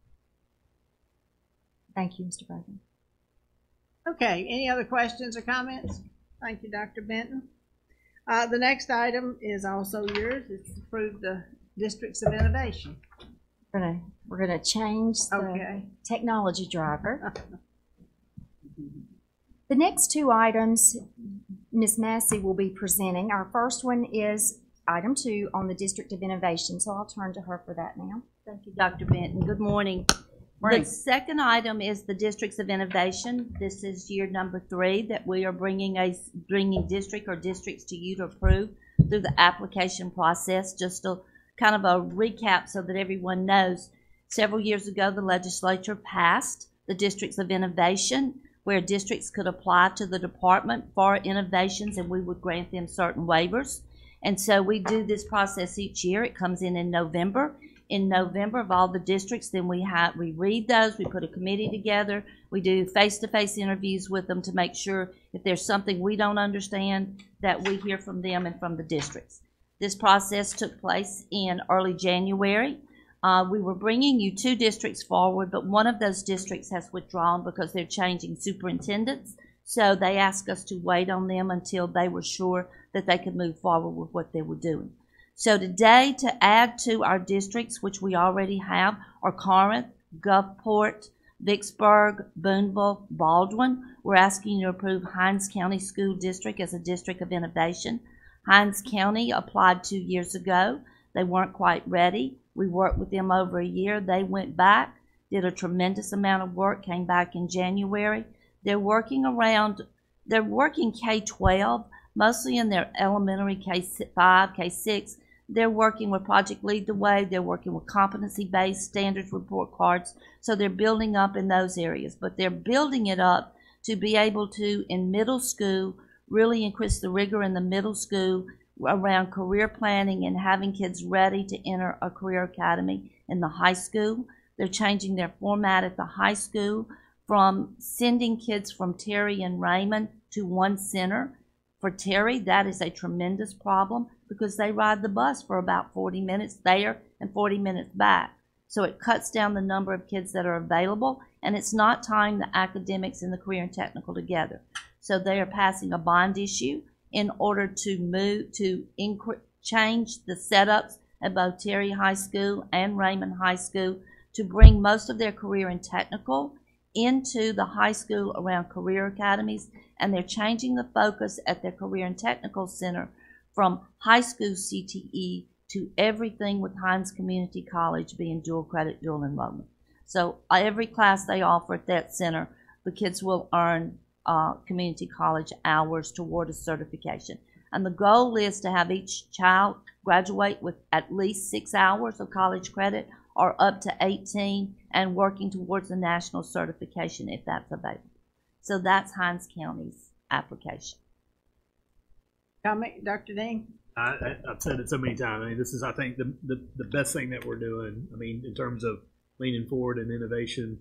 Thank you, Mr. President. Okay, any other questions or comments? Thank you, Dr. Benton. The next item is also yours. It's to approve the districts of innovation. We're gonna change the technology driver. The next two items Ms. Massey will be presenting. Our first one is item 2 on the District of Innovation, so I'll turn to her for that now. Thank you, Dr. Benton. Good morning. The second item is the Districts of Innovation. This is year number 3 that we are bringing district or districts to you to approve through the application process. Just a kind of a recap so that everyone knows. Several years ago, the legislature passed the Districts of Innovation, where districts could apply to the department for innovations, and we would grant them certain waivers. And so we do this process each year. It comes in November, in November of all the districts. Then we read those, we put a committee together, we do face-to-face interviews with them to make sure if there's something we don't understand that we hear from them and from the districts. This process took place in early January. We were bringing you 2 districts forward, but one of those districts has withdrawn because they're changing superintendents. So they asked us to wait on them until they were sure that they could move forward with what they were doing. So today, to add to our districts, which we already have, are Corinth, Gulfport, Vicksburg, Boonville, Baldwin. We're asking you to approve Hinds County School District as a district of innovation. Hinds County applied 2 years ago. They weren't quite ready. We worked with them over a year. They went back, did a tremendous amount of work, came back in January. They're working K-12, mostly in their elementary K-5, K-6. They're working with Project Lead the Way. They're working with competency-based standards report cards. So they're building up in those areas. But they're building it up to be able to, in middle school, really increase the rigor in the middle school around career planning and having kids ready to enter a career academy in the high school. They're changing their format at the high school from sending kids from Terry and Raymond to one center. For Terry, that is a tremendous problem because they ride the bus for about 40 minutes there and 40 minutes back. So it cuts down the number of kids that are available, and it's not tying the academics and the career and technical together. So they are passing a bond issue in order to change the setups at both Terry High School and Raymond High School to bring most of their career and technical into the high school around career academies, and they're changing the focus at their career and technical center from high school CTE to everything with Hinds Community College being dual credit, dual enrollment. So every class they offer at that center, the kids will earn community college hours toward a certification. And the goal is to have each child graduate with at least 6 hours of college credit or up to 18 and working towards a national certification if that's available. So that's Hinds County's application. Comment, Dr. Dean? I've said it so many times. I mean, this is, I think, the best thing that we're doing. I mean, in terms of leaning forward and innovation.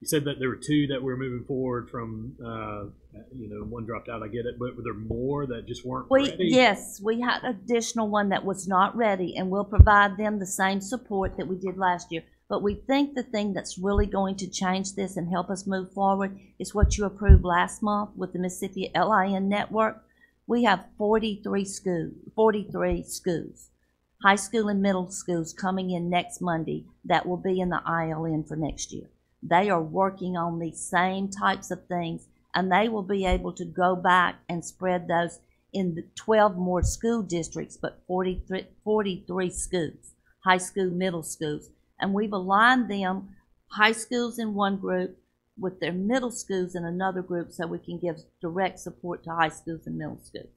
You said that there were 2 that were moving forward from, one dropped out. I get it, but were there more that just weren't ready? Yes, we had an additional one that was not ready, and we'll provide them the same support that we did last year. But we think the thing that's really going to change this and help us move forward is what you approved last month with the Mississippi LIN Network. We have 43 schools, high school and middle schools coming in next Monday that will be in the ILN for next year. They are working on these same types of things, and they will be able to go back and spread those in the 12 more school districts, but 43 schools, high school, middle schools. And we've aligned them, high schools in one group with their middle schools in another group so we can give direct support to high schools and middle schools.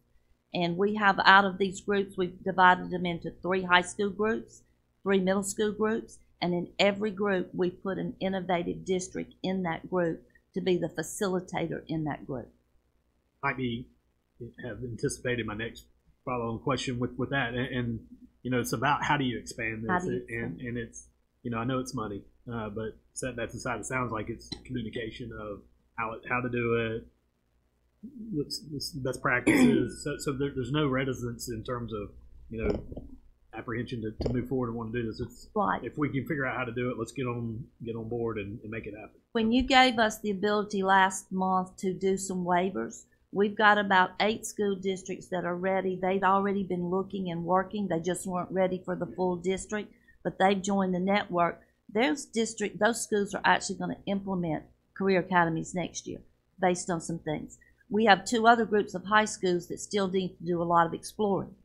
And we have, out of these groups, we've divided them into 3 high school groups, 3 middle school groups, and in every group we put an innovative district in that group to be the facilitator in that group. Might be have anticipated my next follow-on question with that, and it's about how do you expand this, and it's I know it's money, but set that aside. It sounds like it's communication of how to do it, best practices. So there's no reticence in terms of apprehension to move forward and want to do this. It's right. If we can figure out how to do it, let's get on board and make it happen. When you gave us the ability last month to do some waivers, we've got about 8 school districts that are ready. They'd already been looking and working. They just weren't ready for the full district, but they've joined the network. Those schools are actually going to implement career academies next year based on some things. We have 2 other groups of high schools that still need to do a lot of exploring.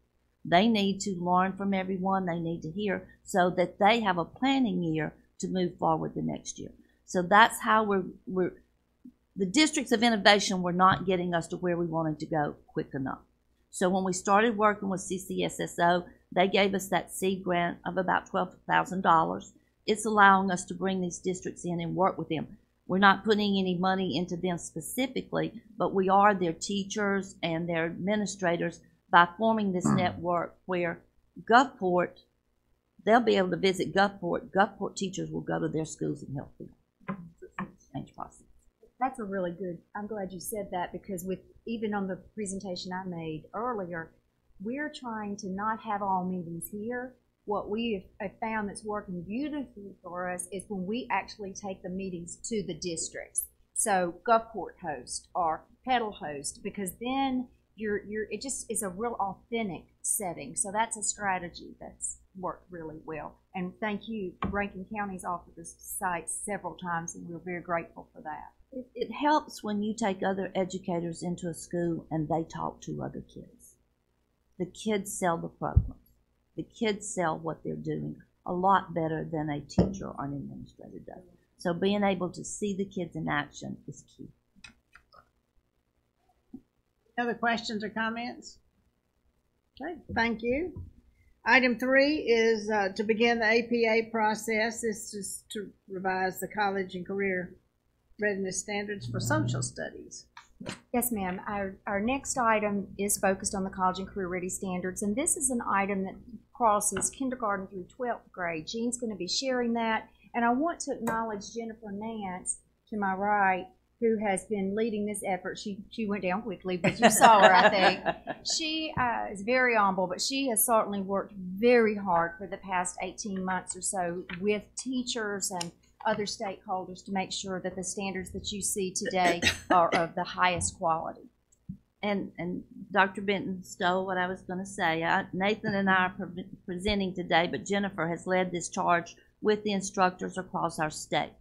They need to learn from everyone. They need to hear so that they have a planning year to move forward the next year. So that's how we're the districts of innovation were not getting us to where we wanted to go quick enough. So when we started working with CCSSO, they gave us that seed grant of about $12,000. It's allowing us to bring these districts in and work with them. We're not putting any money into them specifically, but we are their teachers and their administrators by forming this network where Gulfport, they'll be able to visit Gulfport. Gulfport teachers will go to their schools and help them. Change process. That's a really good, I'm glad you said that, because with, even on the presentation I made earlier, we're trying to not have all meetings here. What we have found that's working beautifully for us is when we actually take the meetings to the districts. So Gulfport host or Petal host, because then it just is a real authentic setting. So that's a strategy that's worked really well. And thank you, Rankin County's offered this site several times, and we're very grateful for that. It helps when you take other educators into a school and they talk to other kids. The kids sell the program. The kids sell what they're doing a lot better than a teacher or an administrator does. So being able to see the kids in action is key. Other questions or comments? Okay, thank you. Item 3 is to begin the APA process. This is to revise the college and career readiness standards for social studies. Yes, ma'am. Our next item is focused on the college and career ready standards, and this is an item that crosses kindergarten through 12th grade. Jean's going to be sharing that, and I want to acknowledge Jennifer Nance to my right, who has been leading this effort. She went down quickly, but you saw her, I think. She is very humble, but she has certainly worked very hard for the past 18 months or so with teachers and other stakeholders to make sure that the standards that you see today are of the highest quality. And Dr. Benton stole what I was going to say. Nathan and I are presenting today, but Jennifer has led this charge with the instructors across our state.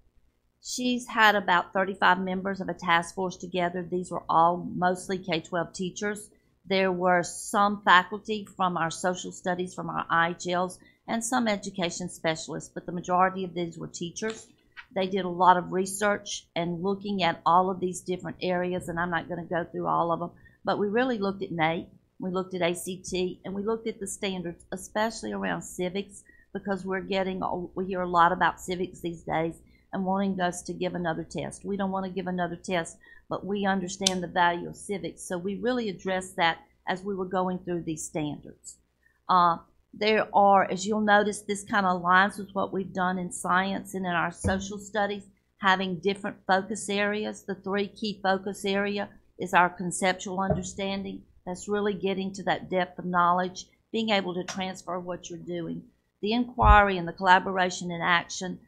She's had about 35 members of a task force together. These were all mostly K-12 teachers. There were some faculty from our social studies, from our IHLs, and some education specialists, but the majority of these were teachers. They did a lot of research and looking at all of these different areas, and I'm not going to go through all of them, but we really looked at NAEP, we looked at ACT, and we looked at the standards, especially around civics, because we hear a lot about civics these days and wanting us to give another test. We don't want to give another test, but we understand the value of civics, so we really addressed that as we were going through these standards. There are, as you'll notice, this kind of aligns with what we've done in science and in our social studies, having different focus areas. The 3 key focus area is our conceptual understanding. That's really getting to that depth of knowledge, being able to transfer what you're doing. The inquiry and the collaboration and action,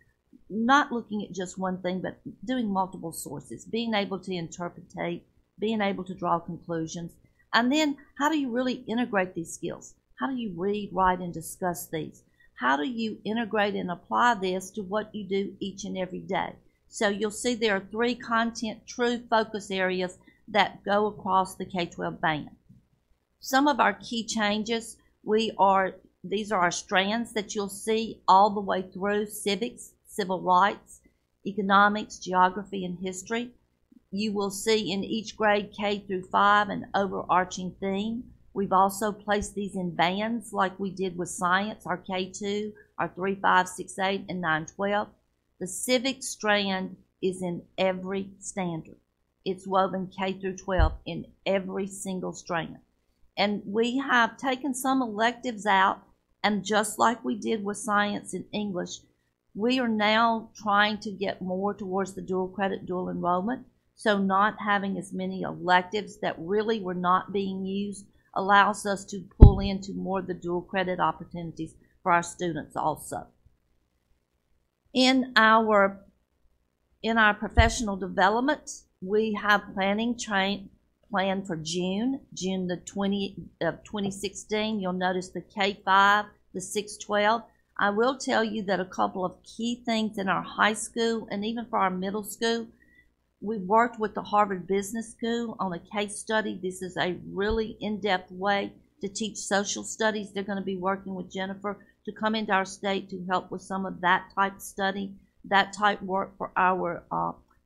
not looking at just one thing, but doing multiple sources, being able to interpretate, being able to draw conclusions. And then how do you really integrate these skills? How do you read, write, and discuss these? How do you integrate and apply this to what you do each and every day? So you'll see there are 3 content true focus areas that go across the K-12 band. Some of our key changes, these are our strands that you'll see all the way through: civics, civil rights, economics, geography, and history. You will see in each grade K through 5 an overarching theme. We've also placed these in bands like we did with science, our K2, our 3, 5, 6, 8, and 9, 12. The civic strand is in every standard. It's woven K through 12 in every single strand. And we have taken some electives out, and just like we did with science and English, we are now trying to get more towards the dual credit, dual enrollment. So not having as many electives that really were not being used allows us to pull into more of the dual credit opportunities for our students also. In our professional development, we have planned for June the 2016. You'll notice the K-5, the 6-12. I will tell you that a couple of key things in our high school and even for our middle school, we worked with the Harvard Business School on a case study. This is a really in-depth way to teach social studies. They're going to be working with Jennifer to come into our state to help with some of that type study, that type work for our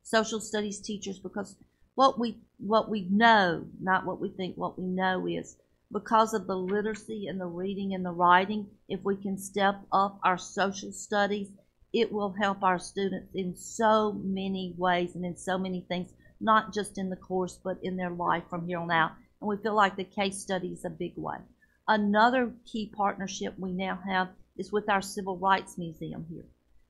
social studies teachers, because what we know, not what we think, what we know is because of the literacy and the reading and the writing, if we can step up our social studies, it will help our students in so many ways and in so many things, not just in the course, but in their life from here on out. And we feel like the case study is a big way. Another key partnership we now have is with our Civil Rights Museum here.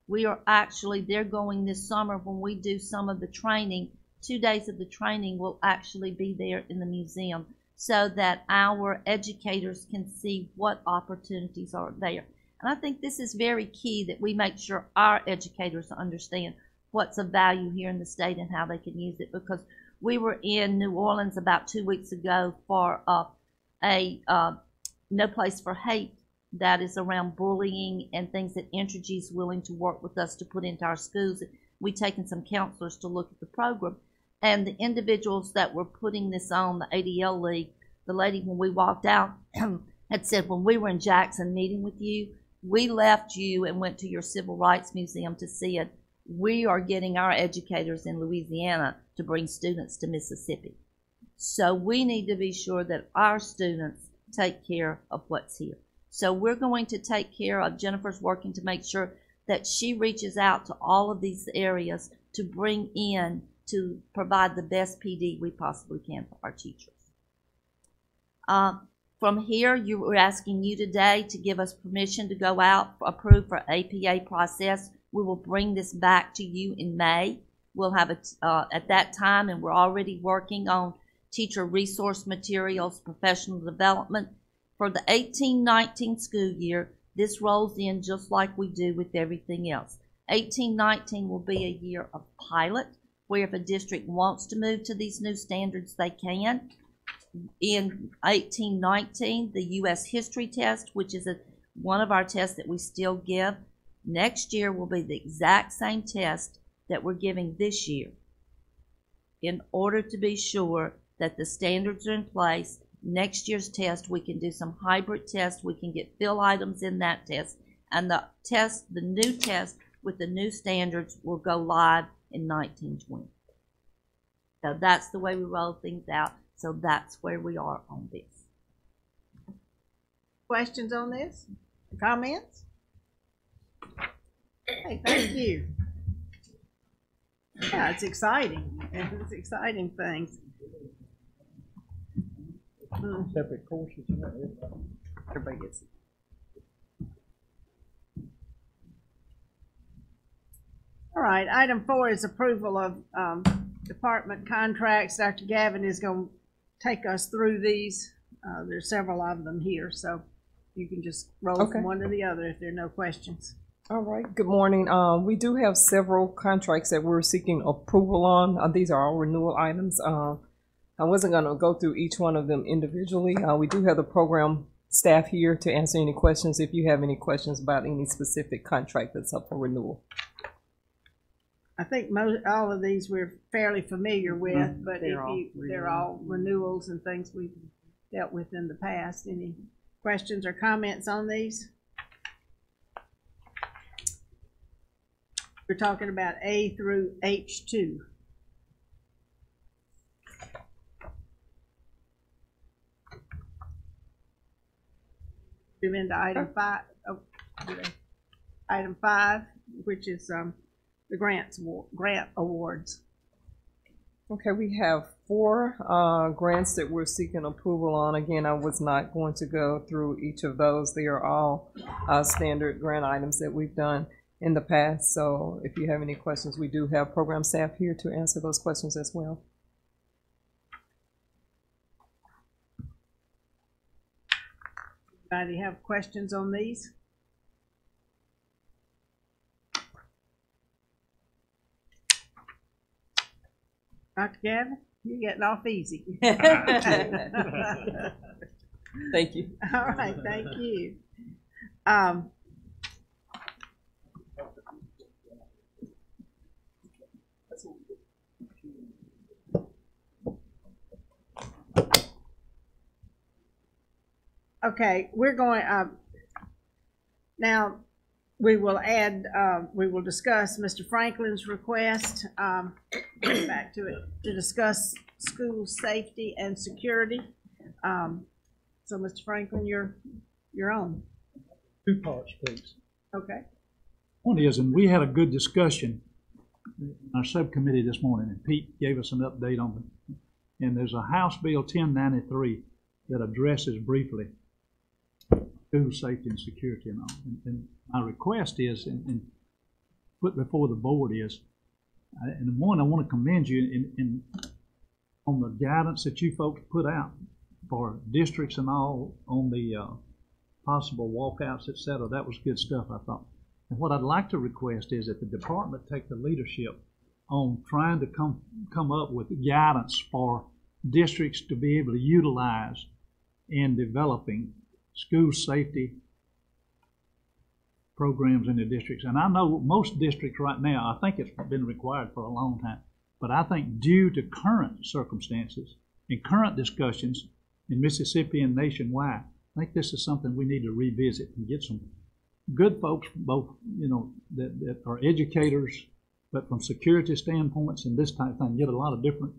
They're going this summer when we do some of the training. 2 days of the training will actually be there in the museum so that our educators can see what opportunities are there. And I think this is very key that we make sure our educators understand what's of value here in the state and how they can use it, because we were in New Orleans about 2 weeks ago for a No Place for Hate that is around bullying and things that Entergy is willing to work with us to put into our schools. We've taken some counselors to look at the program. And the individuals that were putting this on, the ADL League, the lady when we walked out had said, when we were in Jackson meeting with you, we left you and went to your Civil Rights Museum to see it. We are getting our educators in Louisiana to bring students to Mississippi. So we need to be sure that our students take care of what's here. So we're going to take care of, Jennifer's working to make sure that she reaches out to all of these areas to bring in, to provide the best PD we possibly can for our teachers. From here, we're asking you today to give us permission to go out, approved for APA process. We will bring this back to you in May. We'll have it at that time, and we're already working on teacher resource materials, professional development. For the 18-19 school year, this rolls in just like we do with everything else. 18-19 will be a year of pilot, where if a district wants to move to these new standards, they can. In 18-19, the U.S. history test, which is one of our tests that we still give, next year will be the exact same test that we're giving this year, in order to be sure that the standards are in place. Next year's test, we can do some hybrid tests. We can get fill items in that test. And the new test with the new standards will go live in 1920. So that's the way we roll things out. So that's where we are on this. Questions on this? Comments? Hey, thank you. Yeah, it's exciting. It's exciting things. Separate courses. Everybody gets it. All right, item 4 is approval of department contracts. Dr. Gavin is going to take us through these. There's several of them here, so you can just roll from one to the other if there are no questions. All right, good morning. We do have several contracts that we're seeking approval on. These are all renewal items. I wasn't going to go through each one of them individually. We do have the program staff here to answer any questions if you have any questions about any specific contract that's up for renewal. I think all of these we're fairly familiar with, but they're all renewals and things we've dealt with in the past. Any questions or comments on these? We're talking about A through H2. Move into item 5. Item 5, which is the grant awards. Okay, we have 4 grants that we're seeking approval on. Again, I was not going to go through each of those. They are all standard grant items that we've done in the past. So if you have any questions, we do have program staff here to answer those questions as well. Anybody have questions on these? Dr. Gavin, you're getting off easy. Thank you. All right, thank you. Okay, we're going, now we will add, we will discuss Mr. Franklin's request, back to it, to discuss school safety and security. So Mr. Franklin, you're on. 2 parts, please. Okay. One is, and we had a good discussion in our subcommittee this morning, and Pete gave us an update on it. And there's a House Bill 1093 that addresses briefly school safety and security and all. And my request is, and put before the board is, and one, I want to commend you on the guidance that you folks put out for districts and all on the possible walkouts, et cetera. That was good stuff, I thought. And what I'd like to request is that the department take the leadership on trying to come up with guidance for districts to be able to utilize in developing school safety programs in the districts. And I know most districts right now, I think it's been required for a long time, but I think due to current circumstances and current discussions in Mississippi and nationwide, I think this is something we need to revisit and get some good folks, both, that are educators, but from security standpoints and this type of thing, get a lot of different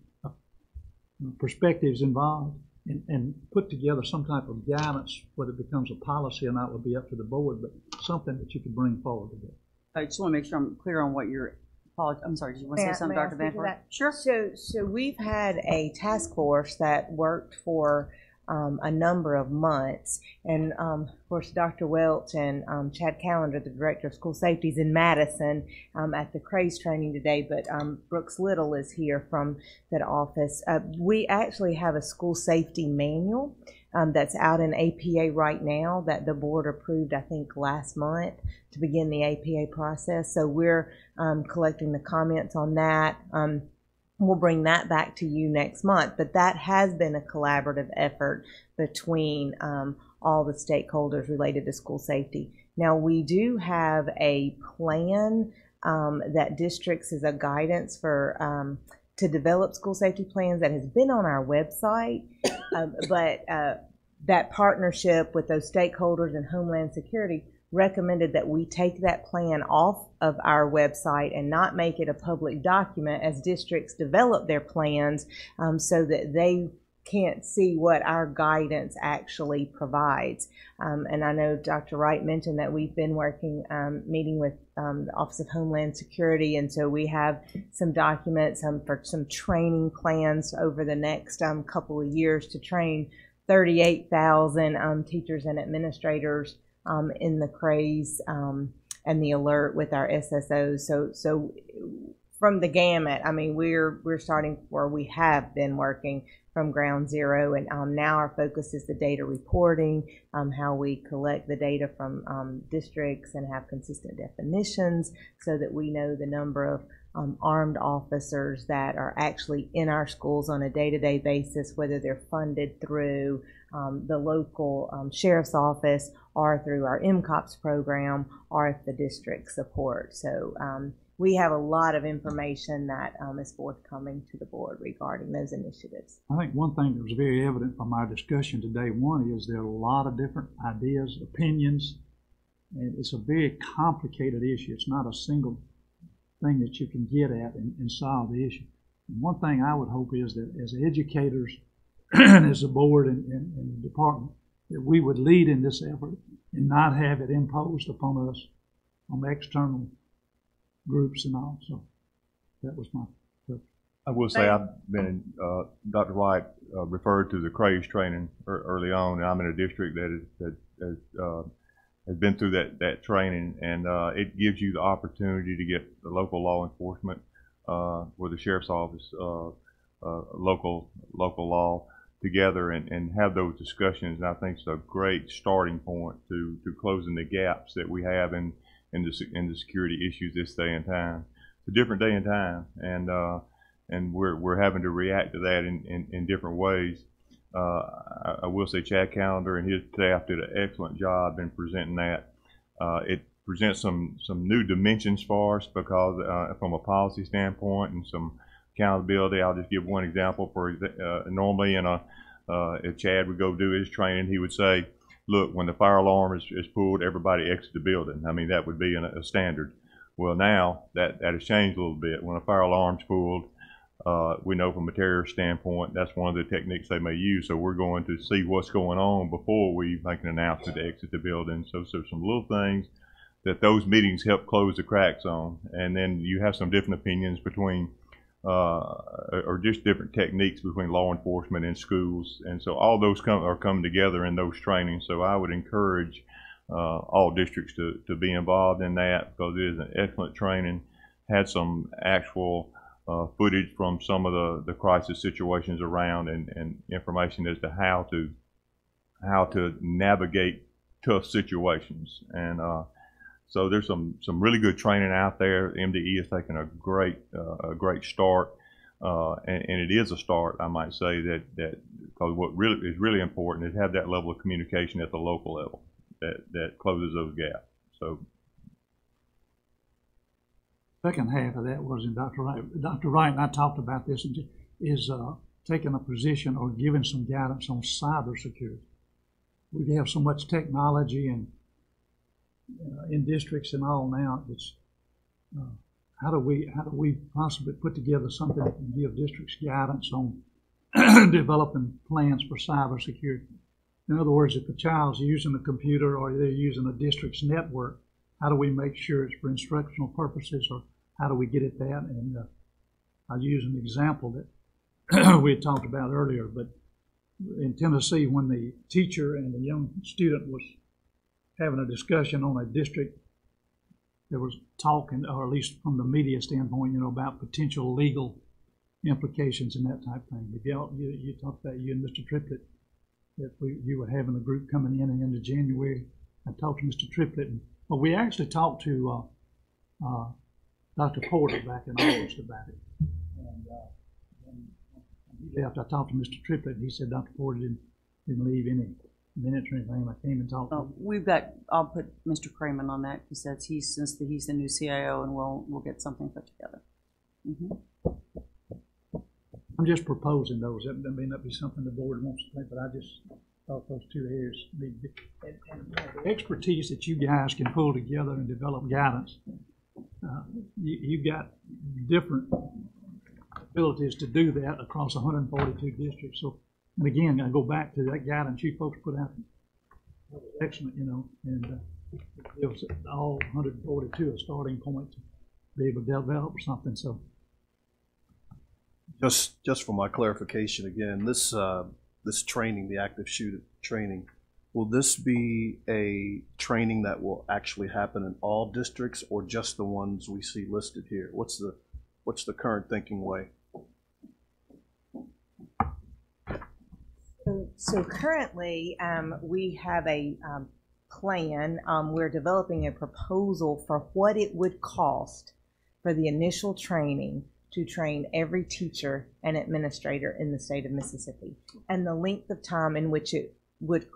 perspectives involved and put together some type of guidance. Whether it becomes a policy or not will be up to the board, but something that you could bring forward today. I just want to make sure I'm clear on what you're. I'm sorry, did you want to say something, Dr. Vanford? Sure. So we've had a task force that worked for a number of months, and of course Dr. Welch and Chad Callender, the Director of School Safety, is in Madison at the CRAZE training today, but Brooks Little is here from that office. We actually have a school safety manual that's out in APA right now that the board approved, I think, last month to begin the APA process. So we're collecting the comments on that. We'll bring that back to you next month, but that has been a collaborative effort between all the stakeholders related to school safety. Now, we do have a plan that districts is a guidance for to develop school safety plans that has been on our website, but that partnership with those stakeholders and Homeland Security recommended that we take that plan off of our website and not make it a public document as districts develop their plans, so that they can't see what our guidance actually provides. And I know Dr. Wright mentioned that we've been working, meeting with the Office of Homeland Security, and so we have some documents for some training plans over the next couple of years to train 38,000 teachers and administrators in the CRAZE and the alert with our SSOs. So from the gamut, I mean, we're starting where we have been working from ground zero, and now our focus is the data reporting, how we collect the data from districts and have consistent definitions so that we know the number of armed officers that are actually in our schools on a day-to-day basis, whether they're funded through the local sheriff's office or through our MCOPS program, or if the district support. So we have a lot of information that is forthcoming to the board regarding those initiatives. I think one thing that was very evident from our discussion today, one is there are a lot of different ideas, opinions, and it's a very complicated issue. It's not a single thing that you can get at and solve the issue. And one thing I would hope is that as educators and as a board and the department, that we would lead in this effort and not have it imposed upon us from external groups and all. So that was my purpose. I will say I've been in, Dr. White referred to the CRAZE training early on, and I'm in a district that has been through that training, and it gives you the opportunity to get the local law enforcement with the sheriff's office, local law together and have those discussions. And I think it's a great starting point to closing the gaps that we have in the security issues this day and time. It's a different day and time, and we're having to react to that in different ways. I will say Chad Callender and his staff did an excellent job in presenting that. It presents some new dimensions for us because from a policy standpoint and some accountability. I'll just give one example. Normally if Chad would go do his training, he would say, look, when the fire alarm is pulled, everybody exit the building. I mean, that would be a standard. Well, now that has changed a little bit. When a fire alarm's pulled, we know from a terrorist standpoint, that's one of the techniques they may use. So we're going to see what's going on before we make an announcement to exit the building. So some little things that those meetings help close the cracks on. And then you have some different opinions between or just different techniques between law enforcement and schools. And so all those are coming together in those trainings. So I would encourage all districts to be involved in that, because it is an excellent training. Had some actual footage from some of the crisis situations around, and information as to how to navigate tough situations. And so there's some really good training out there. MDE has taken a great start, and it is a start, I might say, that because what really is really important is have that level of communication at the local level that closes those gaps. So. Second half of that was in Dr. Wright. Dr. Wright and I talked about this, is taking a position or giving some guidance on cybersecurity. We have so much technology and in districts and all now. It's how do we possibly put together something that can give districts guidance on developing plans for cybersecurity? In other words, if a child's using a computer or they're using a district's network, how do we make sure it's for instructional purposes, or how do we get at that? And I'll use an example that we had talked about earlier, but in Tennessee, when the teacher and the young student was having a discussion on a district, there was talking, or at least from the media standpoint, about potential legal implications and that type of thing. If you talked about, you and Mr. Triplett, that you were having a group coming in into January. I talked to Mr. Triplett, but we actually talked to Dr. Porter back in August about it. And when he left, I talked to Mr. Triplett, and he said Dr. Porter didn't leave any minutes or anything. I came and talked to him. I'll put Mr. Cramen on that, because he's the new CIO, and we'll get something put together. Mm-hmm. I'm just proposing those. That may not be something the board wants to take, but I just thought those two areas need to be. And the expertise that you guys can pull together and develop guidance, you've got different abilities to do that across 142 districts. So, and again, I go back to that guidance you folks put out. That was excellent, and it gives all 142 a starting point to be able to develop something. So. Just for my clarification again, this training, the active shooter training, will this be a training that will actually happen in all districts, or just the ones we see listed here? What's the current thinking way? So currently, we have a plan. We're developing a proposal for what it would cost for the initial training to train every teacher and administrator in the state of Mississippi, and the length of time in which it would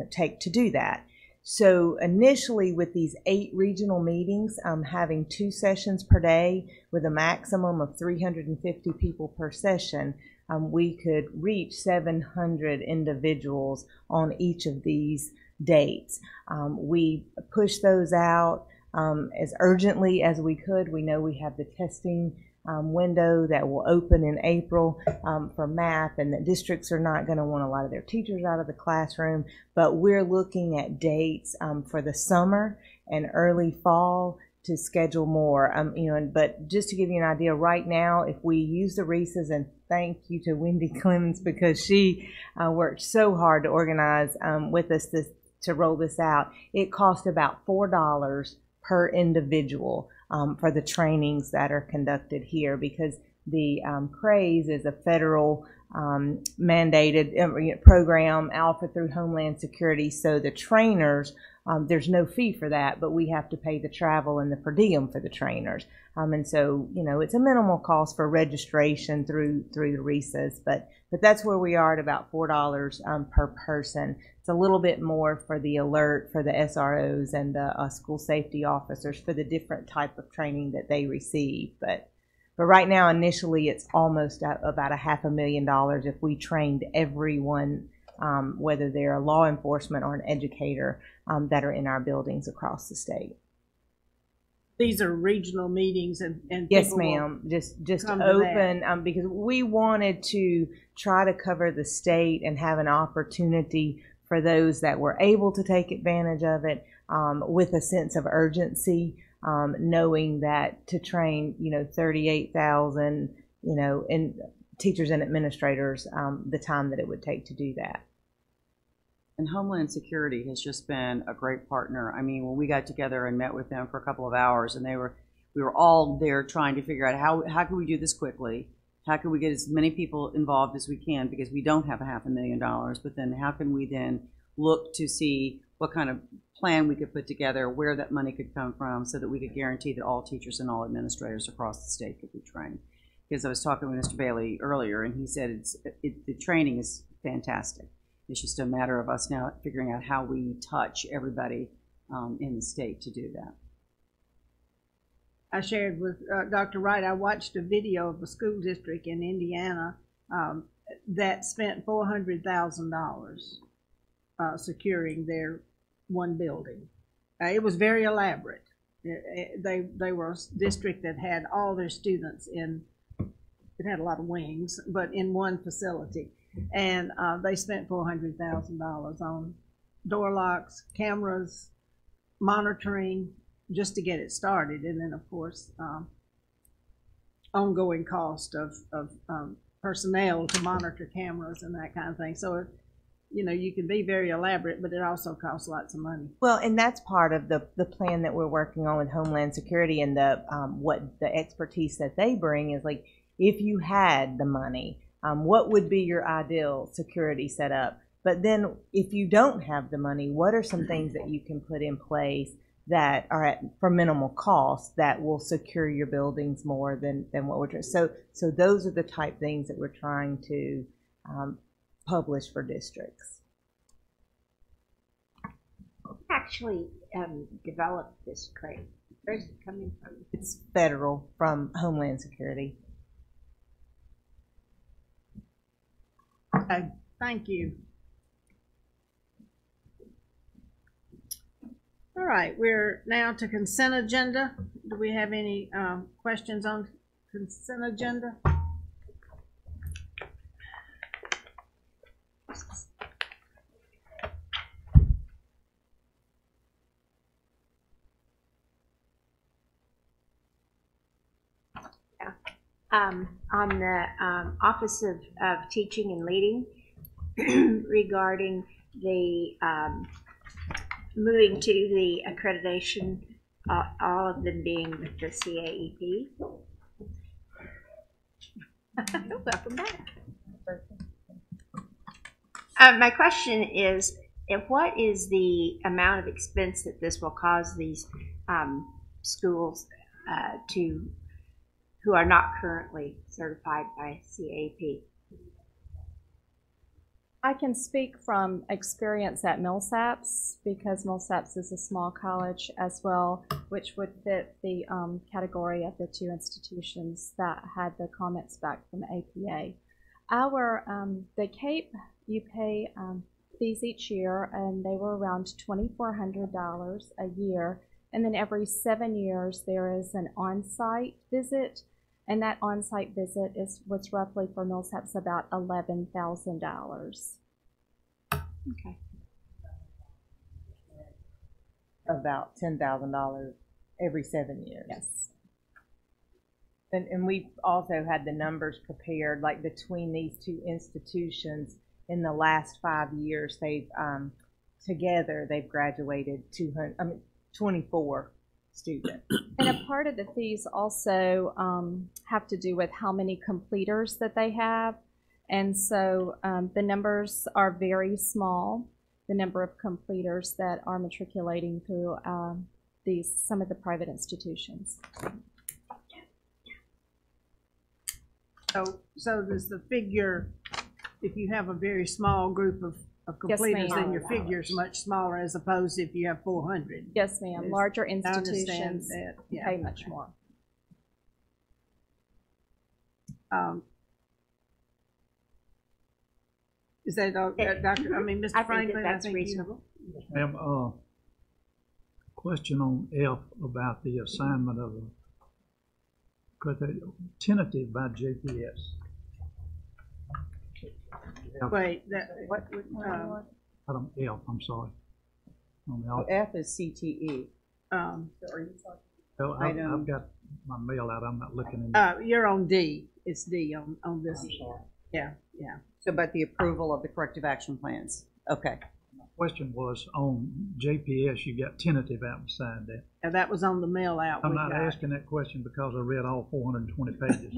take to do that. So initially, with these 8 regional meetings, having 2 sessions per day with a maximum of 350 people per session, we could reach 700 individuals on each of these dates. We pushed those out as urgently as we could. We know we have the testing window that will open in April for math, and the districts are not going to want a lot of their teachers out of the classroom, but we're looking at dates for the summer and early fall to schedule more. But just to give you an idea, right now, if we use the Reese's, and thank you to Wendy Clemens, because she worked so hard to organize with us to roll this out, it cost about $4 per individual for the trainings that are conducted here, because the CRAZE is a federal mandated program, Alpha through Homeland Security. So the trainers, there's no fee for that, but we have to pay the travel and the per diem for the trainers. And so, it's a minimal cost for registration through the RESAs, but that's where we are at about $4 per person. It's a little bit more for the alert, for the SROs and the school safety officers for the different type of training that they receive. But right now, initially, it's almost about $500,000 if we trained everyone, whether they're a law enforcement or an educator, that are in our buildings across the state. These are regional meetings, and yes, ma'am. Just open because we wanted to try to cover the state and have an opportunity for those that were able to take advantage of it with a sense of urgency, knowing that to train 38,000 and teachers and administrators the time that it would take to do that. And Homeland Security has just been a great partner. I mean, when we got together and met with them for a couple of hours, and we were all there trying to figure out how can we do this quickly? How can we get as many people involved as we can, because we don't have $500,000, but then how can we then look to see what kind of plan we could put together, where that money could come from, so that we could guarantee that all teachers and all administrators across the state could be trained. Because I was talking with Mr. Bailey earlier, and he said the training is fantastic. It's just a matter of us now figuring out how we touch everybody in the state to do that. I shared with Dr. Wright, I watched a video of a school district in Indiana that spent $400,000 securing their one building. It was very elaborate. They were a district that had all their students in, it had a lot of wings, but in one facility. And they spent $400,000 on door locks, cameras, monitoring, just to get it started. And then, of course, ongoing cost of personnel to monitor cameras and that kind of thing. So, you can be very elaborate, but it also costs lots of money. Well, and that's part of the plan that we're working on with Homeland Security, and what the expertise that they bring is like, if you had the money, what would be your ideal security setup? But then if you don't have the money, what are some things that you can put in place that are for minimal cost that will secure your buildings more than what we're trying? So those are the type things that we're trying to publish for districts. Who actually developed this grant? Where's it coming from? It's federal, from Homeland Security. Okay, thank you. All right, we're now to consent agenda. Do we have any questions on consent agenda? On the Office of Teaching and Leading regarding the moving to the accreditation, all of them being with the CAEP. Welcome back. My question is, what is the amount of expense that this will cause these schools who are not currently certified by CAEP? I can speak from experience at Millsaps, because Millsaps is a small college as well, which would fit the category of the two institutions that had the comments back from APA. The CAPE, you pay fees each year, and they were around $2,400 a year. And then every 7 years, there is an on-site visit. And that on-site visit is what's roughly for Millsaps about $11,000. Okay. About $10,000 every 7 years. Yes. And we've also had the numbers prepared, like between these two institutions in the last 5 years, they've together they've graduated 24 students. And a part of the fees also have to do with how many completers that they have. And so the numbers are very small, the number of completers that are matriculating through some of the private institutions. So does the figure, if you have a very small group of completers, yes, then your figure is much smaller as opposed to if you have 400. Yes, ma'am. Larger institutions pay much more. Is that, Dr. Mr. Franklin? That's reasonable. Ma'am, question on F about the assignment of a tentative by JPS. Wait, what? Item F, I'm sorry. F is CTE. I've got my mail out. I'm not looking in. You're on D. it's D on this. Yeah, yeah. So, but the approval of the corrective action plans. Okay. My question was on JPS, you got tentative out beside that. And that was on the mail out. I'm not asking that question because I read all 420 pages.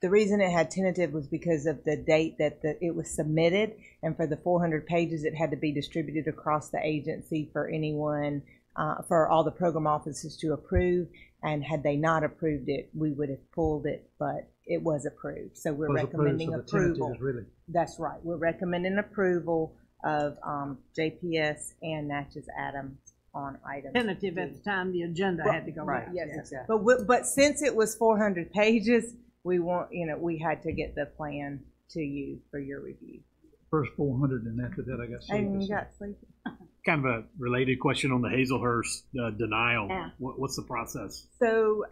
The reason it had tentative was because of the date that it was submitted, and for the 400 pages, it had to be distributed across the agency for anyone, for all the program offices to approve. And had they not approved it, we would have pulled it, but it was approved. So we're recommending approval. Really... That's right. We're recommending approval of JPS and Natchez Adams on items. Tentative at the time the agenda had to go right. out. Yes, Exactly. But since it was 400 pages, we had to get the plan to you for your review. First 400, and after that I got sleepy. And you got sleepy. Kind of a related question on the Hazelhurst denial. Yeah. What's the process? So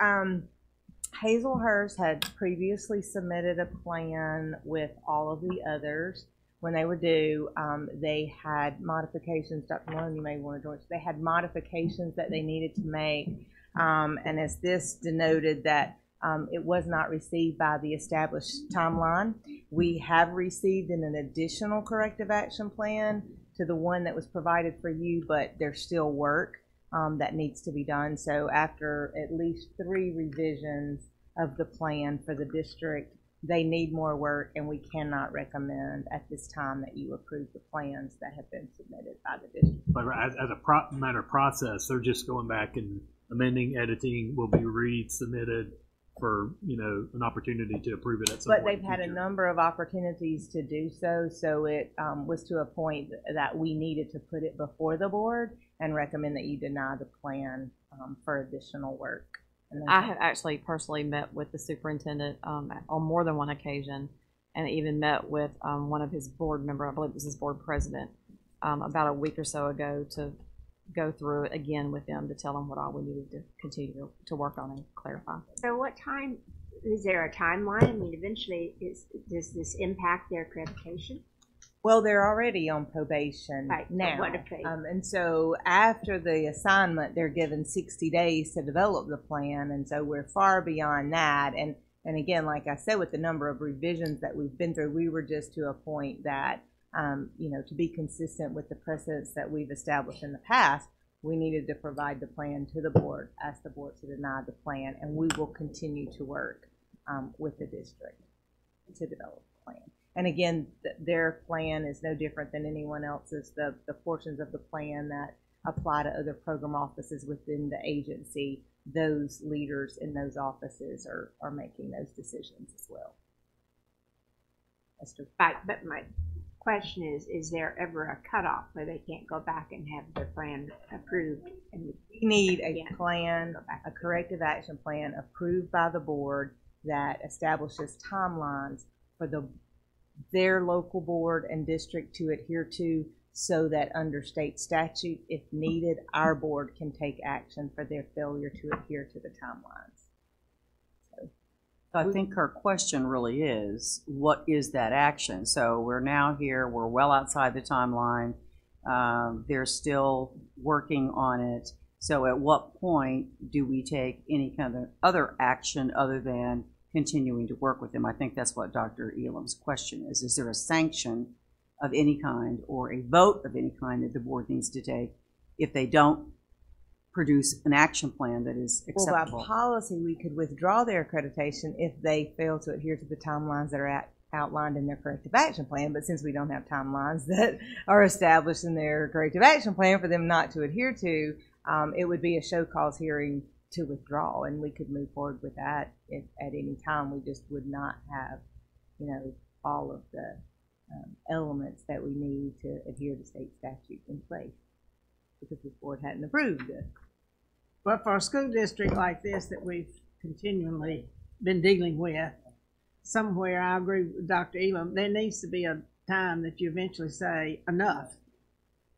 Hazelhurst had previously submitted a plan with all of the others. When they were due, they had modifications. Dr. Malone, you may want to join. They had modifications that they needed to make, and as this denoted that it was not received by the established timeline. We have received an additional corrective action plan to the one that was provided for you, but there's still work that needs to be done. So after at least 3 revisions of the plan for the district, they need more work, and we cannot recommend at this time that you approve the plans that have been submitted by the district. But as a matter of process, they're just going back and amending, editing, will be resubmitted for an opportunity to approve it at some point. But they've had a number of opportunities to do so, so it was to a point that we needed to put it before the board and recommend that you deny the plan for additional work. I have actually personally met with the superintendent on more than one occasion, and even met with one of his board member, I believe it was his board president, about a week or so ago to go through it again with them to tell them what all we needed to continue to work on and clarify. So what time, is there a timeline? I mean, eventually, does this impact their accreditation? Well, they're already on probation now. What if they... and so after the assignment, they're given 60 days to develop the plan. And so we're far beyond that. And again, like I said, with the number of revisions that we've been through, we were just to a point that, to be consistent with the precedents that we've established in the past, we needed to provide the plan to the board, ask the board to deny the plan, and we will continue to work with the district to develop the plan. And again, their plan is no different than anyone else's. The portions of the plan that apply to other program offices within the agency, those leaders in those offices are making those decisions as well. Right, but my question is there ever a cutoff where they can't go back and have their plan approved? And we need a plan, a corrective action plan approved by the board that establishes timelines for their local board and district to adhere to, so that under state statute, if needed, our board can take action for their failure to adhere to the timelines. I think her question really is, what is that action? So we're now here, we're well outside the timeline. They're still working on it. So at what point do we take any kind of other action other than continuing to work with them? I think that's what Dr. Elam's question is. Is there a sanction of any kind or a vote of any kind that the board needs to take if they don't produce an action plan that is acceptable? Well, by policy, we could withdraw their accreditation if they fail to adhere to the timelines that are outlined in their corrective action plan. But since we don't have timelines that are established in their corrective action plan for them not to adhere to, it would be a show cause hearing to withdraw, and we could move forward with that at any time. We just would not have, all of the elements that we need to adhere to state statute in place, because the board hadn't approved it. But for a school district like this that we've continually been dealing with, somewhere I agree with Dr. Elam, there needs to be a time that you eventually say enough,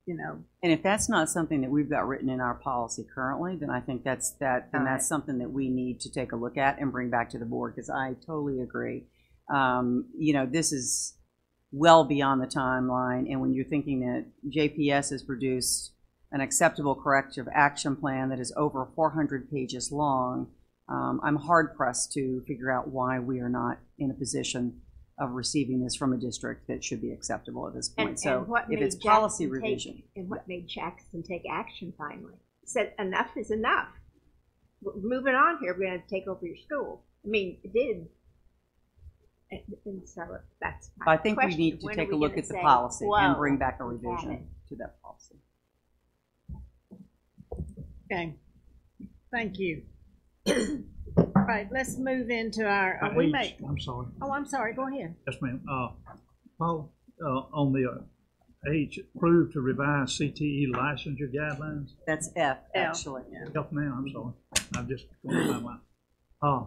And if that's not something that we've got written in our policy currently, then I think that's something that we need to take a look at and bring back to the board, because I totally agree. This is well beyond the timeline, and when you're thinking that JPS has produced an acceptable corrective action plan that is over 400 pages long, I'm hard pressed to figure out why we are not in a position of receiving this from a district that should be acceptable at this point. And So what if made it's policy Jackson revision. and what made Jackson take action finally? Said enough is enough. We're moving on here. We're going to take over your school. I mean, it did. And so that's my I think we question. need to When take are a we look gonna at the say, policy and "Whoa, bring back a we have revision it"? to that policy. Okay, thank you. All right, let's move into our, I'm sorry. oh, I'm sorry, go ahead. Yes, ma'am. Paul, on the H, approved to revise CTE licensure guidelines. That's F, actually. F now, I'm sorry. I'm just going by my,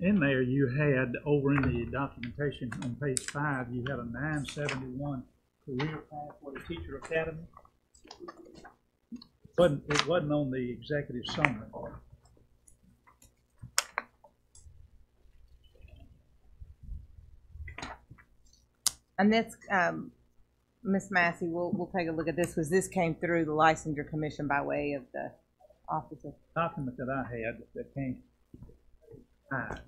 in there you had, over in the documentation on page 5, you had a 971 career pathway teacher academy. It wasn't on the executive summary. And this, Ms. Massey, we'll take a look at this, because this came through the licensure commission by way of the officer. Document that I had that came,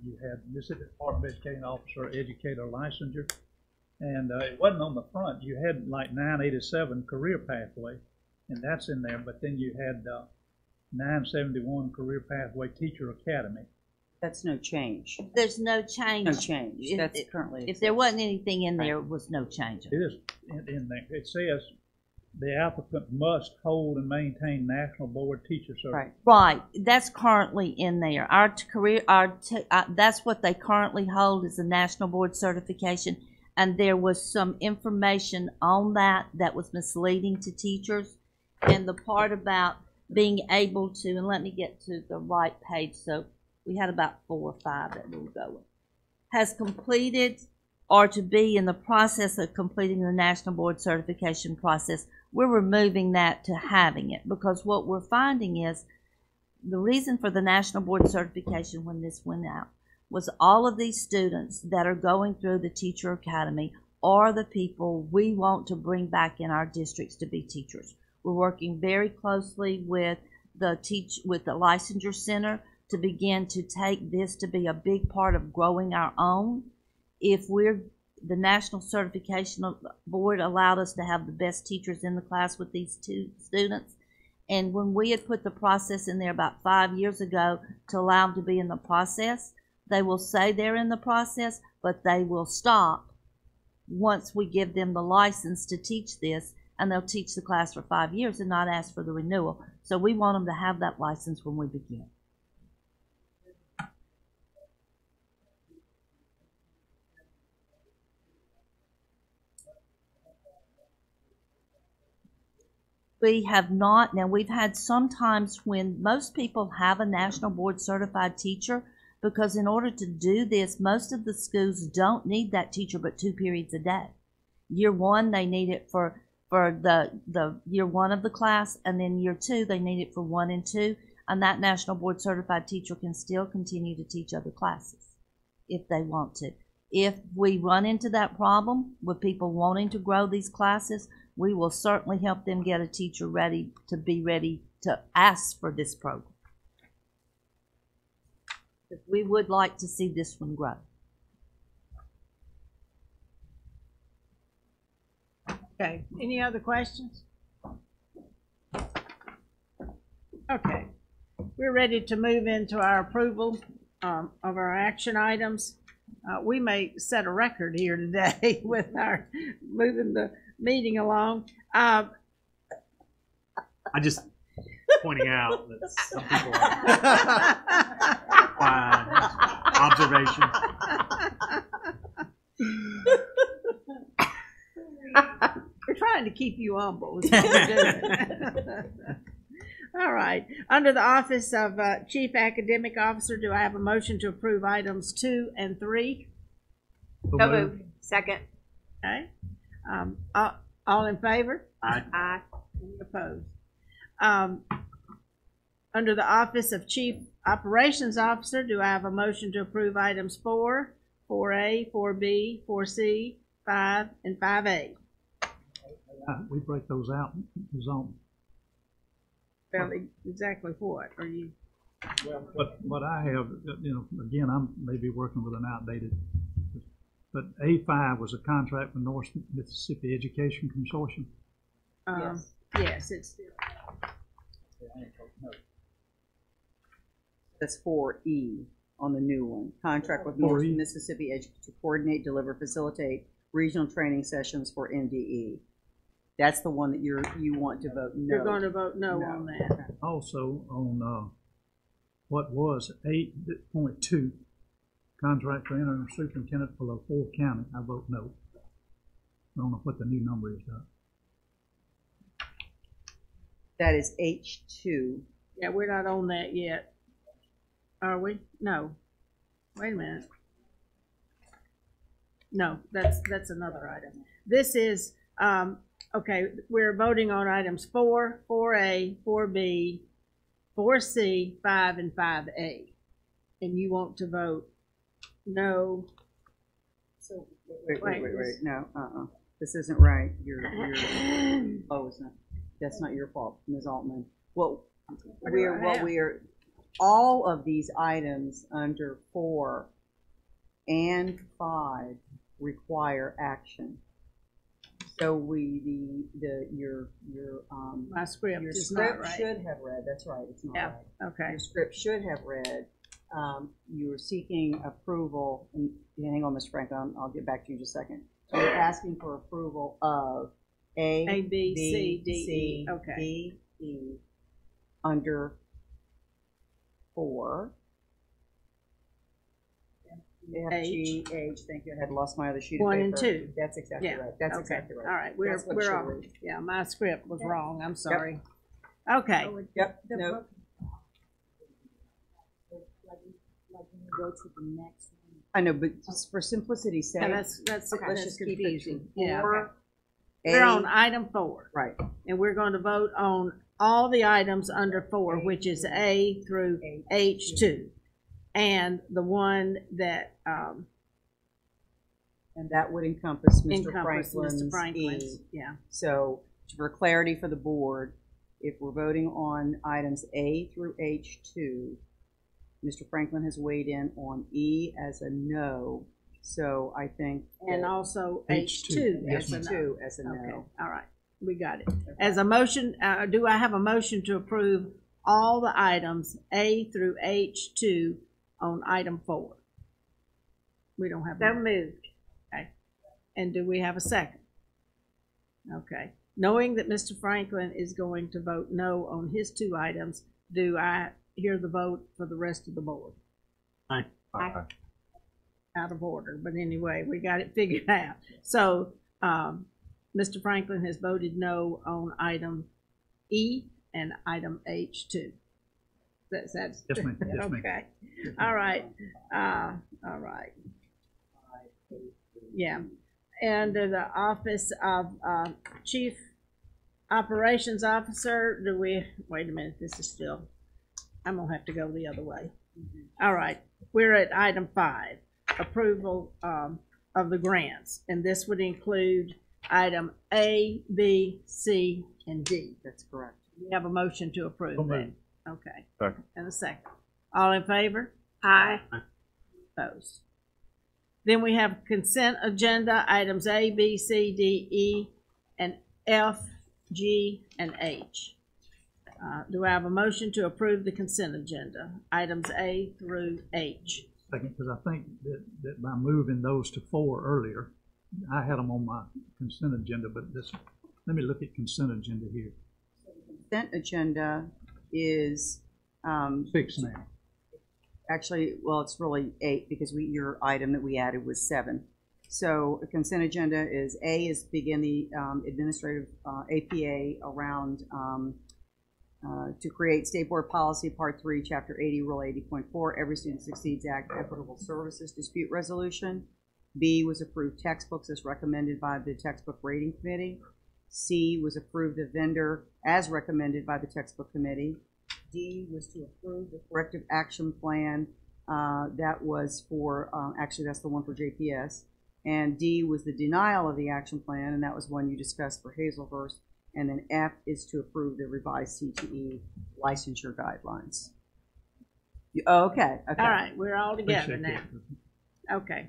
you had Mississippi Department of Education Officer, Educator Licensure, and it wasn't on the front. You had like 987 career pathway, and that's in there, but then you had 971 career pathway teacher academy. That's no change. There's no change. No change. That's currently. If there wasn't anything in there, it was no change. It is in there. It says the applicant must hold and maintain national board teacher certification. Right. That's currently in there. That's what they currently hold is a national board certification. And there was some information on that was misleading to teachers. And the part about being able to, and let me get to the right page. So we had about 4 or 5 that we were going. Has completed or to be in the process of completing the national board certification process. We're removing that to having it, because what we're finding is the reason for the national board certification when this went out was all of these students that are going through the teacher academy are the people we want to bring back in our districts to be teachers. We're working very closely with the licensure center to begin to take this to be a big part of growing our own. If the National Certification Board allowed us to have the best teachers in the class with these 2 students. And when we had put the process in there about 5 years ago to allow them to be in the process, they will say they're in the process, but they will stop once we give them the license to teach this, and they'll teach the class for 5 years and not ask for the renewal. So we want them to have that license when we begin. We have not. Now, we've had some times when most people have a national board certified teacher, because in order to do this, most of the schools don't need that teacher but 2 periods a day. Year 1, they need it for the year 1 of the class, and then year 2, they need it for 1 and 2, and that national board certified teacher can still continue to teach other classes if they want to. If we run into that problem with people wanting to grow these classes, we will certainly help them get a teacher ready to ask for this program. We would like to see this one grow. Okay, any other questions? Okay, we're ready to move into our approval of our action items. We may set a record here today with our moving the meeting along. I just pointing out that some people observation. We're trying to keep you humble. Is what we're doing. All right. Under the office of Chief Academic Officer, do I have a motion to approve items 2 and 3? So moved. Second. Okay. All in favor? Aye. Aye. Any opposed? Under the office of Chief Operations Officer, do I have a motion to approve items 4, 4A, 4B, 4C, 5, and 5A? We break those out. Well, exactly what are you? Well, what I have, again, I'm maybe working with an outdated, but A5 was a contract with North Mississippi Education Consortium. Yes, it's still. That's 4E on the new one. Contract with North Mississippi to coordinate, deliver, facilitate regional training sessions for MDE. That's the one that you want to vote no. You're going to vote no on that. Also on what was 8.2, contract for interim superintendent for LaForte County, I vote no. I don't know what the new number is though. That is H2. Yeah, we're not on that yet. Are we? No. Wait a minute. No, that's another item. This is, okay, we're voting on items 4, 4A, 4B, 4C, 5, and 5A. And you want to vote no. So, wait. No, this isn't right. Oh, it's not. That's not your fault, Ms. Altman. All of these items under 4 and 5 require action. So my script your is script not right. should have read. That's right. It's not right. Okay. Your script should have read. You are seeking approval. And hang on, Mr. Franklin. I'll get back to you in just a second. So you're asking for approval of A, B, C, D, E. Okay. D, E under 4. F, G, H. Thank you. I had lost my other sheet of 1 paper. and 2. That's exactly right. That's okay. exactly right. All right. We're on. Yeah, my script was wrong. I'm sorry. Okay. Yep. No. Go to the next one. I know, but just for simplicity's sake, that's let's just keep confusing. it to 4. We're on item 4. Right. And we're going to vote on all the items under 4, which is A through H2. And the one that and that would encompass Mr. Franklin's E. Yeah. So for clarity for the board, if we're voting on items A through H2, Mr. Franklin has weighed in on E as a no. So I think and also H2 as a no. Okay. All right. We got it. As a motion, do I have a motion to approve all the items A through H2 on item 4? We don't have that moved. Okay. And do we have a second? Okay. Knowing that Mr. Franklin is going to vote no on his 2 items, do I hear the vote for the rest of the board? Aye. Aye. Out of order, but anyway, we got it figured out. So, Mr. Franklin has voted no on item E and item H2. That's yes, ma'am. Yes, okay. All right. All right. Yeah. And the Office of Chief Operations Officer, do we, wait a minute, this is still, I'm going to have to go the other way. All right. We're at item 5, approval of the grants. And this would include item A, B, C, and D. That's correct. We have a motion to approve that. Okay. Second. And a second. All in favor? Aye. Opposed. Then we have consent agenda, items A, B, C, D, E, and F, G, and H. Do I have a motion to approve the consent agenda, items A through H? Second, because I think that by moving those to 4 earlier, I had them on my consent agenda, but let me look at consent agenda here. Consent agenda is 6 now. Actually, well, it's really 8 because your item that we added was 7. So a consent agenda is A is begin the administrative APA around to create State Board Policy Part 3, Chapter 80, Rule 80.4, Every Student Succeeds Act, Equitable Services Dispute Resolution. B was approved textbooks as recommended by the Textbook Rating Committee. C was approved the vendor as recommended by the Textbook Committee. D was to approve the corrective action plan. That was for, actually that's the one for JPS. And D was the denial of the action plan, and that was one you discussed for Hazelhurst. And then F is to approve the revised CTE licensure guidelines. Okay. All right, we're all together now. Okay.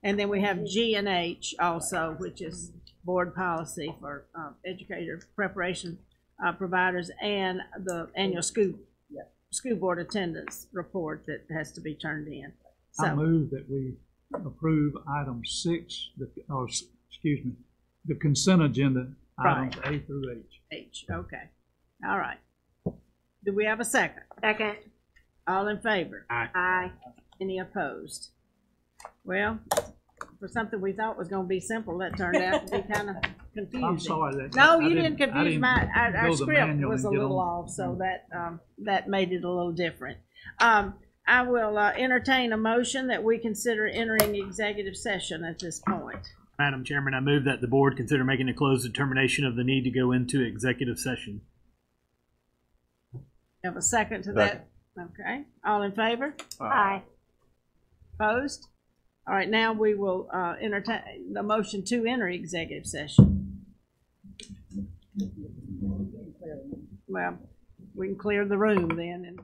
And then we have G and H also, which is board policy for educator preparation providers and the annual school board attendance report that has to be turned in. So, I move that we approve item 6, the consent agenda items A through H. H, okay. All right. Do we have a second? Second. All in favor? Aye. Aye. Any opposed? Well, for something we thought was going to be simple, that turned out to be kind of confusing. I'm sorry. No, you didn't confuse my. Our go the script manual was a and get little on. off, so that made it a little different. I will entertain a motion that we consider entering executive session at this point. Madam Chairman, I move that the board consider making a closed determination of the need to go into executive session. Have a second to that? Okay. All in favor? Aye. Opposed? All right, now we will entertain the motion to enter executive session. Well, we can clear the room then and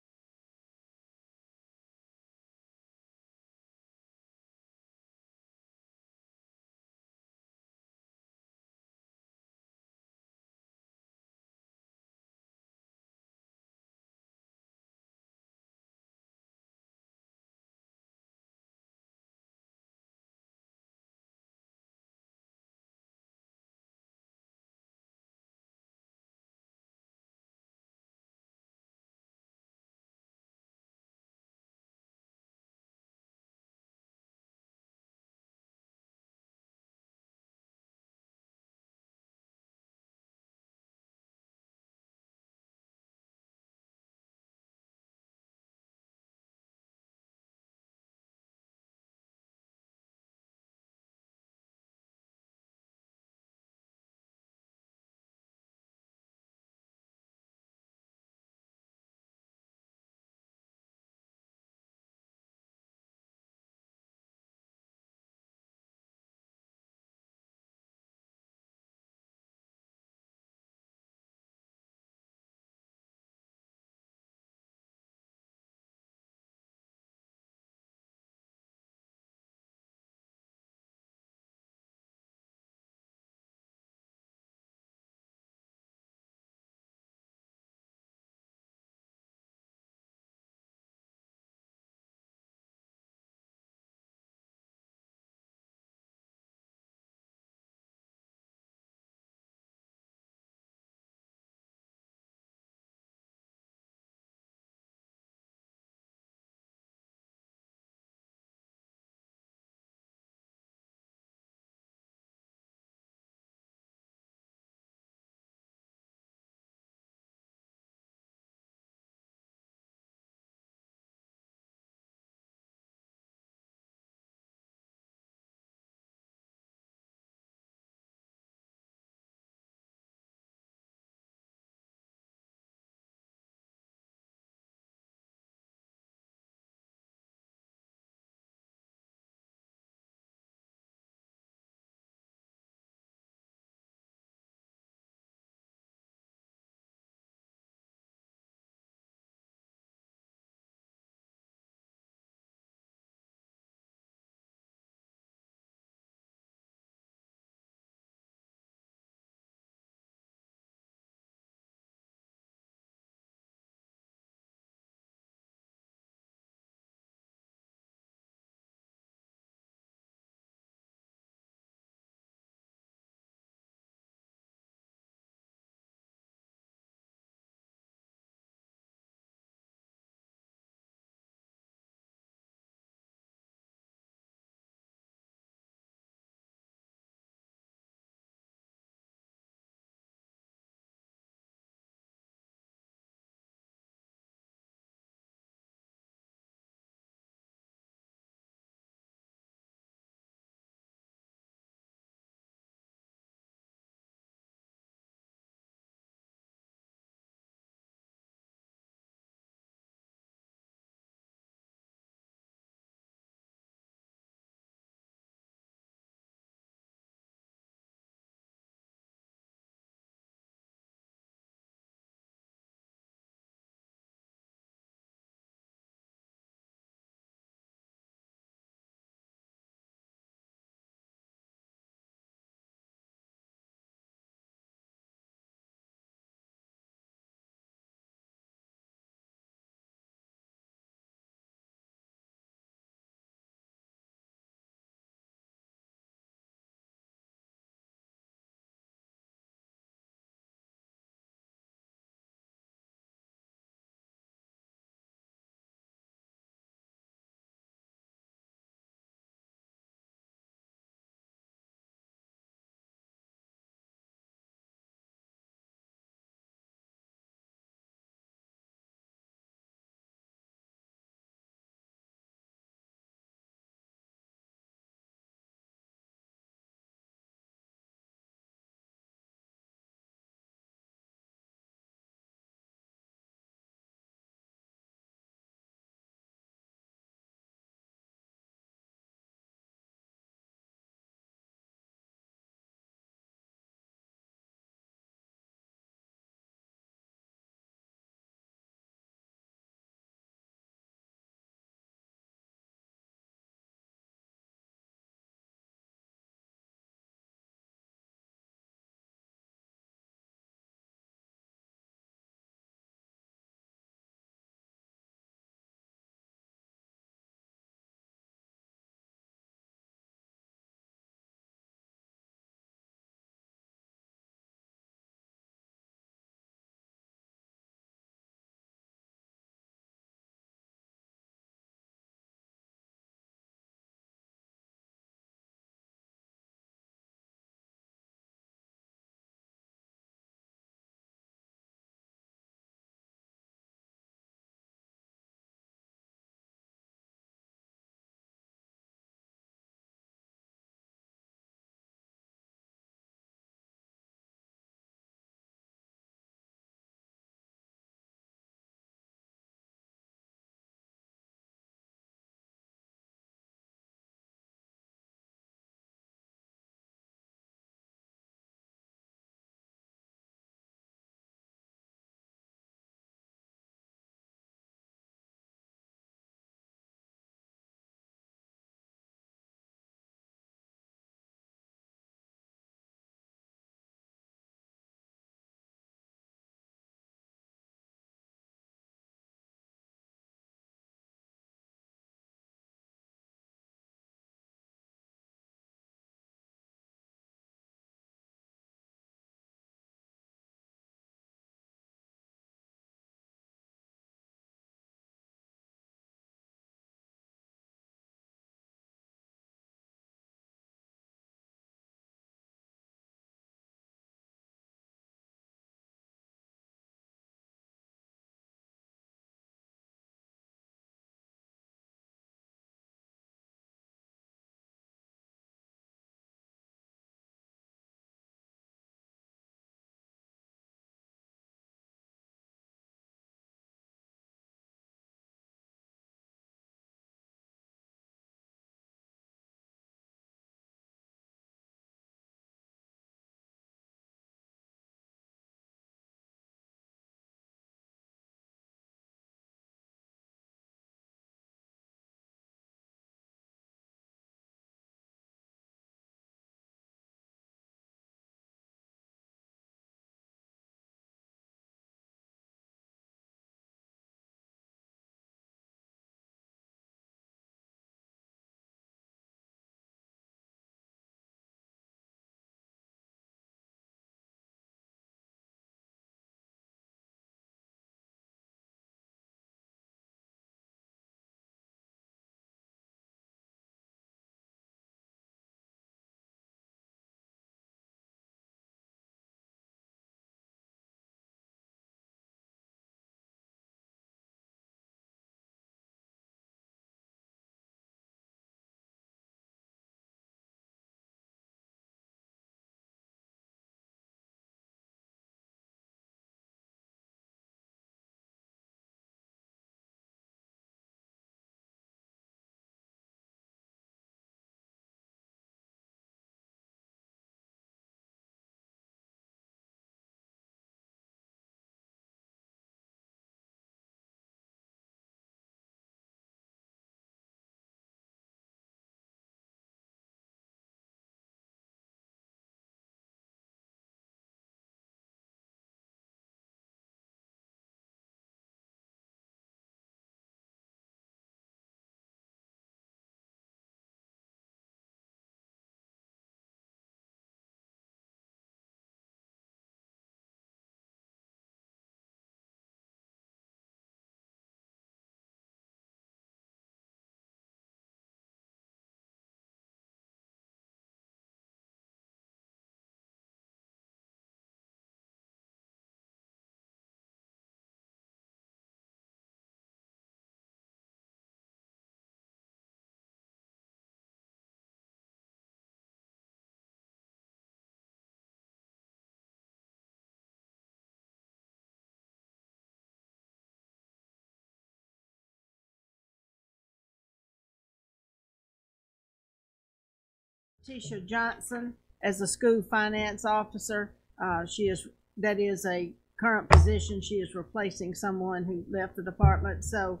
Tisha Johnson as a school finance officer. That is a current position. She is replacing someone who left the department. So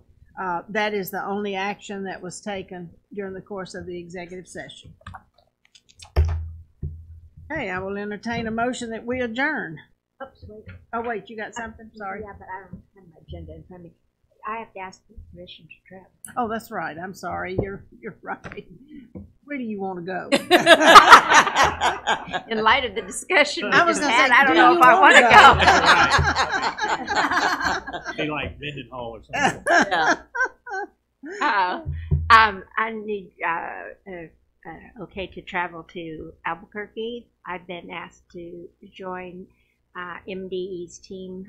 that is the only action that was taken during the course of the executive session. Okay, I will entertain a motion that we adjourn. Oops, wait. Oh, wait, you got something? Sorry. Yeah, but I don't have my agenda in front of me. I have to ask for permission to travel. Oh, that's right. I'm sorry. You're right. Where do you want to go? In light of the discussion we I was just gonna had, say, I don't do know you if I wanna want to Be like Mendenhall or something. go. I need okay to travel to Albuquerque. I've been asked to join MDE's team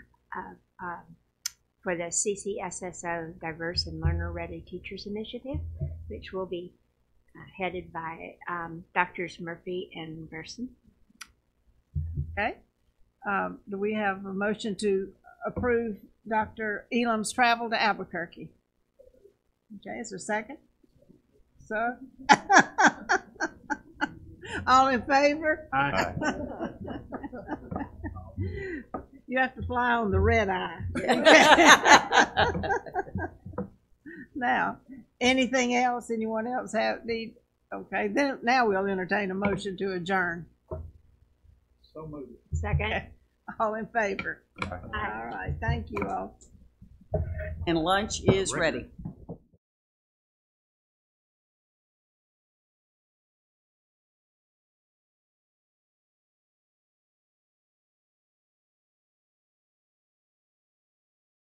for the CCSSO Diverse and Learner Ready Teachers Initiative, which will be headed by Drs. Murphy and Gerson. Okay. Do we have a motion to approve Dr. Elam's travel to Albuquerque? Okay, is there a second? So, all in favor? Aye. You have to fly on the red eye. Now, anything else? Anyone else need? Okay, then now we'll entertain a motion to adjourn. So moved. Second. All in favor? All right, thank you all. And lunch is ready.